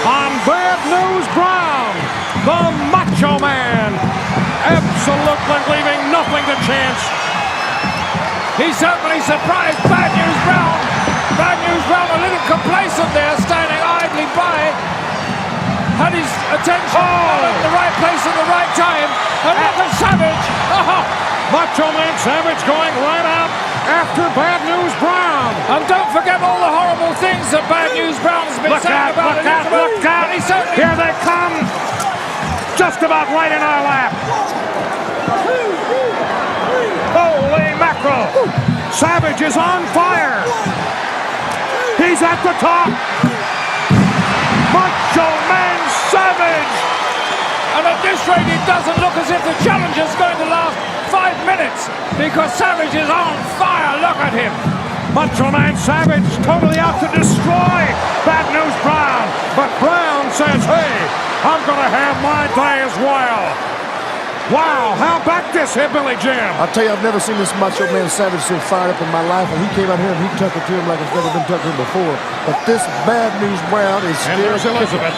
on Bad News Brown, the Macho Man. Absolutely leaving nothing to chance. He's certainly surprised Bad News Brown. Bad News Brown a little complacent there, standing idly by. Had his attention at the right place at the right time. And look at Savage. Oh. Macho Man Savage going right out after Bad News Brown. And don't forget all the horrible things that Bad News Brown has been saying about it. Look out. Here they come. Just about right in our lap. Holy mackerel. Savage is on fire. He's at the top. Macho Man Savage. And at this rate, it doesn't look as if the challenge is going to last 5 minutes because Savage is on fire. Look at him. Macho Man Savage totally out to destroy Bad News Brown. But Brown says, hey, I'm going to have my day as well. Wow, how about this, Billy Jim? I'll tell you, I've never seen this Macho Man Savage so fired up in my life, and he came out here and he tucked it to him like it's never been tucked to him before. But this Bad News Brown is still... And there's Elizabeth.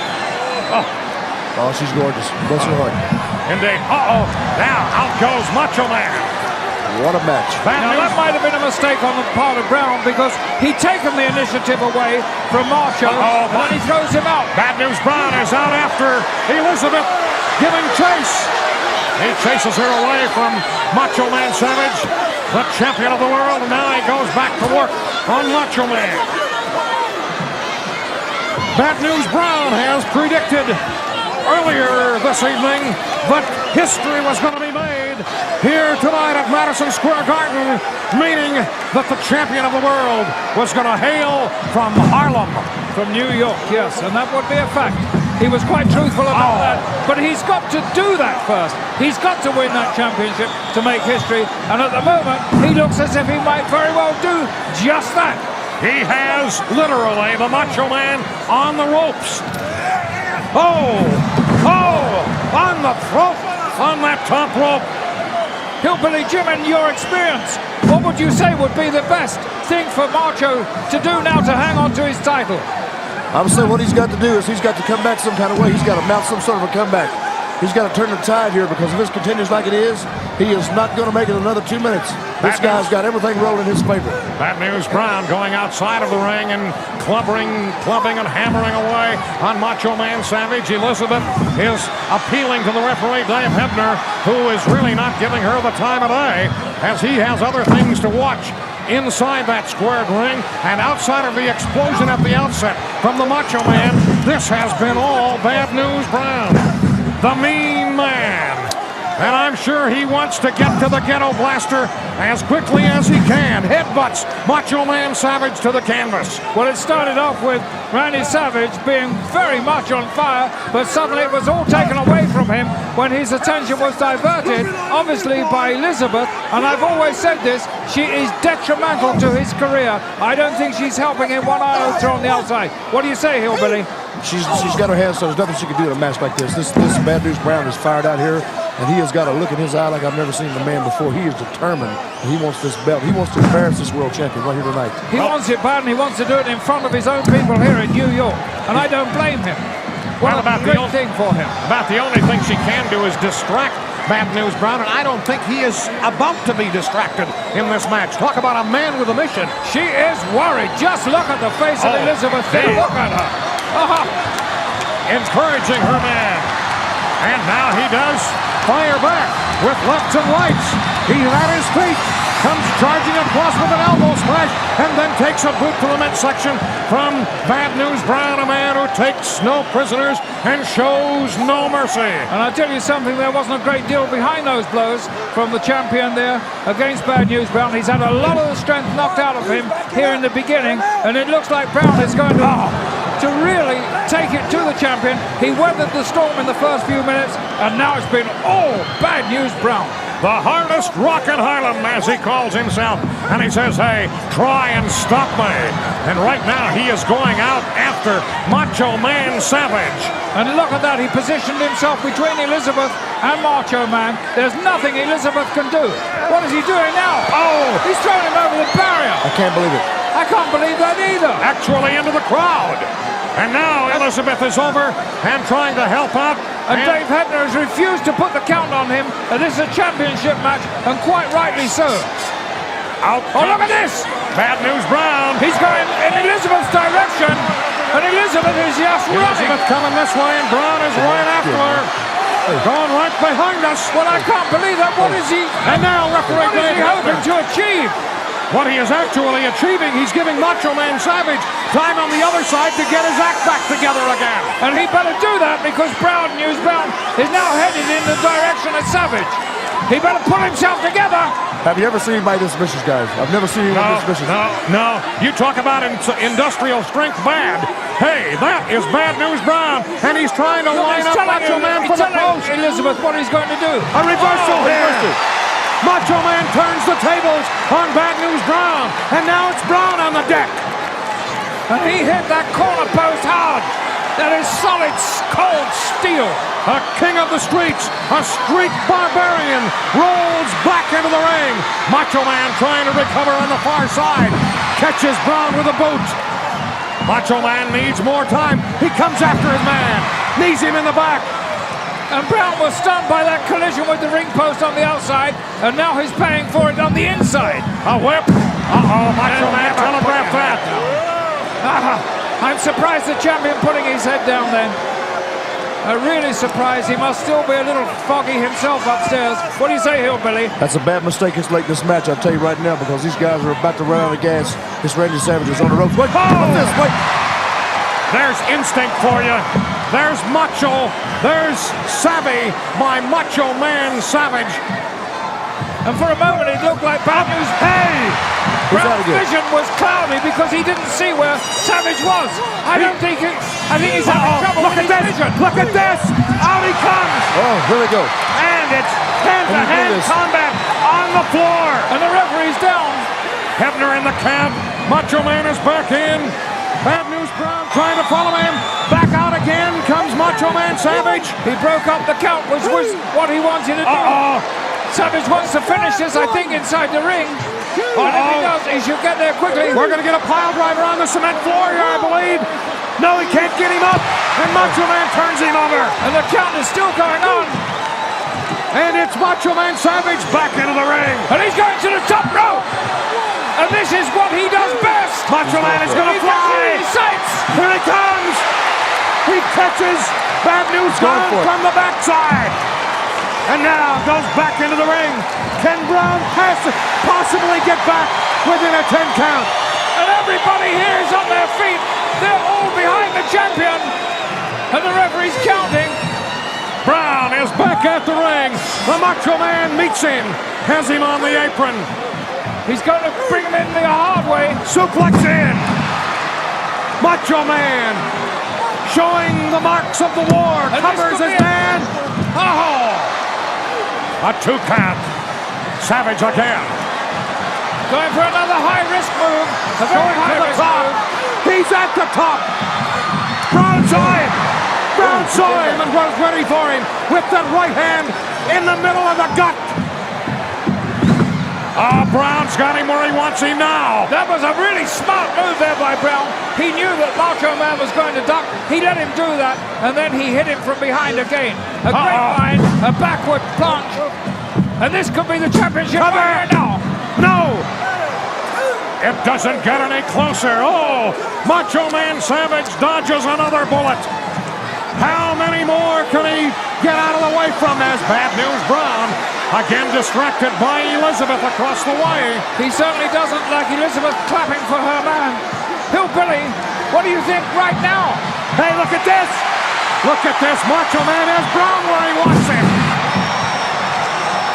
Oh, she's gorgeous. Bless her heart. Indeed. Uh-oh. Now, out goes Macho Man. What a match. Now, that might have been a mistake on the part of Brown because he'd taken the initiative away from Macho, and then he throws him out. Bad News Brown is out after Elizabeth, giving chase. He chases her away from Macho Man Savage, the champion of the world, and now he goes back to work on Macho Man. Bad News Brown has predicted earlier this evening that history was going to be made here tonight at Madison Square Garden, meaning that the champion of the world was going to hail from Harlem. From New York, yes, and that would be a fact. He was quite truthful about that, but he's got to do that first. He's got to win that championship to make history, and at the moment, he looks as if he might very well do just that. He has literally the Macho Man on the ropes. Oh, on the throat, on that top rope. Hillbilly Jim, in your experience, what would you say would be the best thing for Macho to do now to hang on to his title? I would say what he's got to do is he's got to come back some kind of way. He's got to mount some sort of a comeback. He's got to turn the tide here because if this continues like it is, he is not going to make it another 2 minutes. This guy's got everything rolling in his favor. Bad News Brown going outside of the ring and clubbing and hammering away on Macho Man Savage. Elizabeth is appealing to the referee, Dave Hebner, who is really not giving her the time of day as he has other things to watch inside that squared ring and outside of the explosion at the outset from the Macho Man. This has been all Bad News Brown, the Mean Man. And I'm sure he wants to get to the Ghetto Blaster as quickly as he can. Headbutts Macho Man Savage to the canvas. Well, it started off with Randy Savage being very much on fire, but suddenly it was all taken away from him when his attention was diverted, obviously by Elizabeth. And I've always said this, she is detrimental to his career. I don't think she's helping him one iota on the outside. What do you say, Hillbilly? She's got her hands, so there's nothing she can do in a match like this. This Bad News Brown is fired out here, and he has got a look in his eye like I've never seen the man before. He is determined. He wants this belt. He wants to embarrass this world champion right here tonight. He wants it bad, and he wants to do it in front of his own people here in New York, and I don't blame him. What a great thing for him. About the only thing she can do is distract Bad News Brown, and I don't think he is about to be distracted in this match. Talk about a man with a mission. She is worried. Just look at the face of Elizabeth. Look at her. Encouraging her man. And now he does fire back with lefts and rights. He's at his feet. Comes charging across with an elbow smash and then takes a boot to the midsection from Bad News Brown, a man who takes no prisoners and shows no mercy. And I'll tell you something, there wasn't a great deal behind those blows from the champion there against Bad News Brown. He's had a lot of the strength knocked out of him here in the beginning, and it looks like Brown is going to really take it to the champion. He weathered the storm in the first few minutes, and now it's been all Bad News Brown. The hardest Rockin' Harlem, as he calls himself. And he says, hey, try and stop me. And right now he is going out after Macho Man Savage. And look at that, he positioned himself between Elizabeth and Macho Man. There's nothing Elizabeth can do. What is he doing now? Oh, he's throwing him over the barrier. I can't believe it. I can't believe that either. Actually into the crowd. And now Elizabeth is over and trying to help out. And Dave Hebner has refused to put the count on him. And this is a championship match, and quite rightly so. Look at this! Bad News Brown. He's going in Elizabeth's direction. And Elizabeth is just running. Elizabeth coming this way, and Brown is right after her. Going right behind us. Well, I can't believe that. What is he? And now referee Dave Hebner hoping to achieve? What he is actually achieving, he's giving Macho Man Savage time on the other side to get his act back together again. And he better do that because Brown News Brown is now headed in the direction of Savage. He better pull himself together. Have you ever seen anybody this vicious, guys? I've never seen anyone this vicious. No. You talk about industrial strength bad. Hey, that is Bad News Brown, and he's trying to line up Macho Man for the post. Elizabeth, what he's going to do? A reversal here. Macho Man turns the tables on Bad News Brown, and now it's Brown on the deck. And he hit that corner post hard. That is solid, cold steel. A king of the streets, a street barbarian, rolls back into the ring. Macho Man trying to recover on the far side. Catches Brown with a boot. Macho Man needs more time. He comes after his man. Knees him in the back. And Brown was stunned by that collision with the ring post on the outside, and now he's paying for it on the inside. A whip. Uh-oh, Macho Man telegraphed that. I'm surprised the champion putting his head down then. Really surprised. He must still be a little foggy himself upstairs. What do you say, Hillbilly? That's a bad mistake. It's late this match, I'll tell you right now, because these guys are about to run out of gas. This Randy Savage is on the ropes. Wait, what's this? Wait. There's instinct for you. There's Macho. There's Savvy by Macho Man Savage. And for a moment it looked like Bad News. Hey! Brown's vision was cloudy because he didn't see where Savage was. I think he's having trouble with his vision. Look at this! Out he comes! Oh, here we go. And it's hand-to-hand combat on the floor. And the referee's down. Hebner in the camp. Macho Man is back in. Bad News Brown trying to follow him. Back out again comes Macho Man Savage. He broke up the count, which was what he wanted to do. Savage wants to finish this, I think, inside the ring. And if he does, he should get there quickly. We're going to get a pile driver on the cement floor here, I believe. No, he can't get him up. And Macho Man turns him over. And the count is still going on. And it's Macho Man Savage back into the ring. And he's going to the top rope. And this is what he does best. Macho Man is going to fly. Here he comes. He catches Bad News Brown from the backside. And now goes back into the ring. Can Brown possibly get back within a 10 count? And everybody here is on their feet. They're all behind the champion. And the referee's counting. Brown is back at the ring. The Macho Man meets him. Has him on the apron. He's going to bring him in the hard way. Suplex in. Macho Man showing the marks of the war. And covers his man. A 2 count. Savage again. Going for another high-risk move. A very high-risk move. He's at the top. Brown saw him. Brown saw him and was ready for him with that right hand in the middle of the gut. Brown's got him where he wants him now. That was a really smart move there by Brown. He knew that Macho Man was going to duck. He let him do that, and then he hit him from behind again. A great line, a backward plunge. And this could be the championship right now. No! It doesn't get any closer. Oh, Macho Man Savage dodges another bullet. How many more can he get out of the way from as Bad News Brown again distracted by Elizabeth across the way? He certainly doesn't like Elizabeth clapping for her man. Hillbilly, what do you think right now? Hey, look at this. Look at this. Macho Man has Brown where he wants him.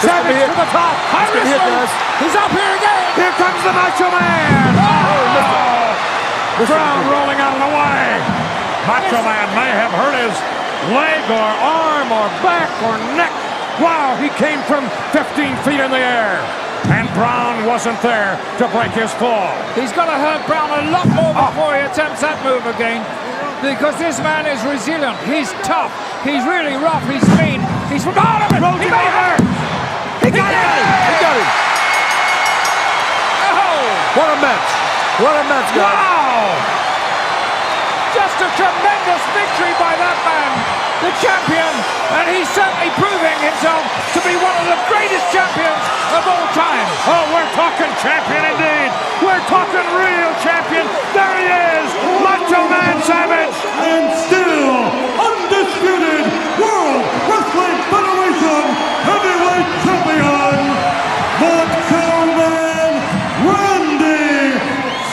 Savage to the top. High risk move. He's up here again. Here comes the Macho Man. Brown rolling out of the way. Macho Man may have hurt his leg or arm or back or neck. Wow, he came from 15 feet in the air. And Brown wasn't there to break his fall. He's got to hurt Brown a lot more before he attempts that move again. Because this man is resilient. He's tough. He's really rough. He's mean. He's from all of it. He got him. He got him. Oh! What a match. What a match, guys. Wow! Just a tremendous victory by that man, the champion, and he's certainly proving himself to be one of the greatest champions of all time. Oh, we're talking champion indeed. We're talking real champion. There he is, Macho Man Savage. And still undisputed World Wrestling Federation Heavyweight Champion, Macho Man Randy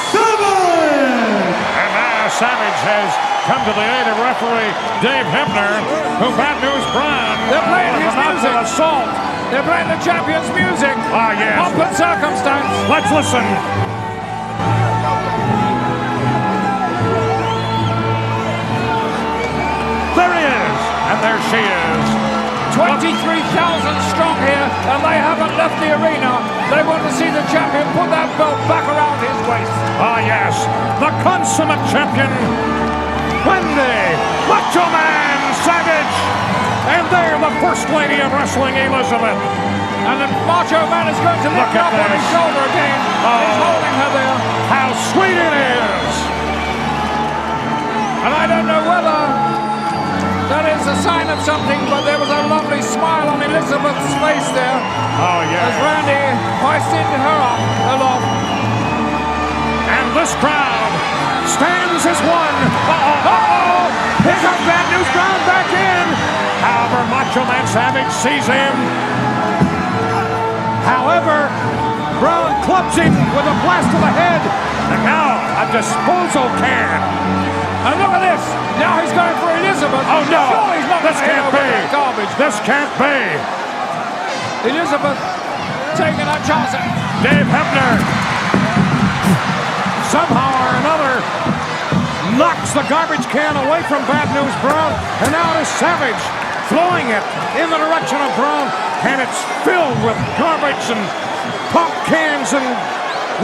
Savage. And now Savage has come to the aid of referee Dave Hebner, who Bad News Brown They're playing his about music. to assault. They're playing the champion's music. Ah, yes. Pomp and circumstance. Let's listen. There he is, and there she is. 23,000 strong here, and they haven't left the arena. They want to see the champion put that belt back around his waist. Ah, yes, the consummate champion, Wendy Macho Man Savage, and there the First Lady of Wrestling, Elizabeth. And the Macho Man is going to lift up on his shoulder again. He's holding her there. How sweet it is! And I don't know whether that is a sign of something, but there was a lovely smile on Elizabeth's face there. Oh, yeah. As Randy hoisted her up aloft. And this crowd stands as one. Uh-oh! Here comes Bad News Brown back in. However, Macho Man Savage sees him. However, Brown clubs him with a blast to the head. And now a disposal can. And look at this. Now he's going for Elizabeth. Oh, no. Sure, he's not This going to can't hit over be. that garbage. This can't be. Elizabeth taking a chance at Dave Hebner somehow or another knocks the garbage can away from Bad News Brown, and now it is Savage throwing it in the direction of Brown, and it's filled with garbage and pop cans and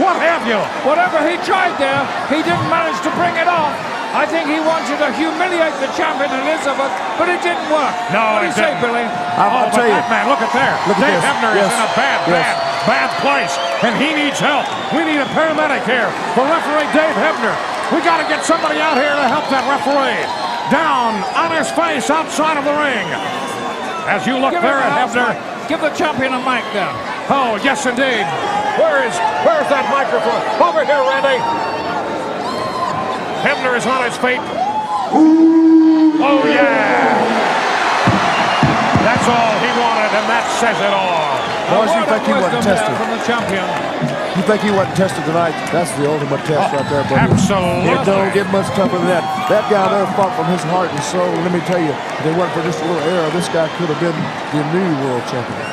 what have you. whatever he tried there, he didn't manage to bring it off. I think he wanted to humiliate the champion Elizabeth, but it didn't work. No, what do you it say, didn't. Billy? I'll tell you. That man, look at there. Look at Dave this. Hebner Yes. is in a bad place, and he needs help. We need a paramedic here for referee Dave Hebner. We got to get somebody out here to help that referee. Down on his face outside of the ring. As you look there at Hebner. Give the champion a mic there. Oh, yes, indeed. Where's that microphone? Over here, Randy. Hebner is on his feet. Oh, yeah. That's all he wanted, and that says it all. Boys, you think he wasn't tested? From the champion. You think he wasn't tested tonight? That's the ultimate test right there, buddy. Absolutely. It don't get much tougher than that. That guy there fought from his heart and soul. Let me tell you, if it wasn't for just a little error, this guy could have been the new world champion.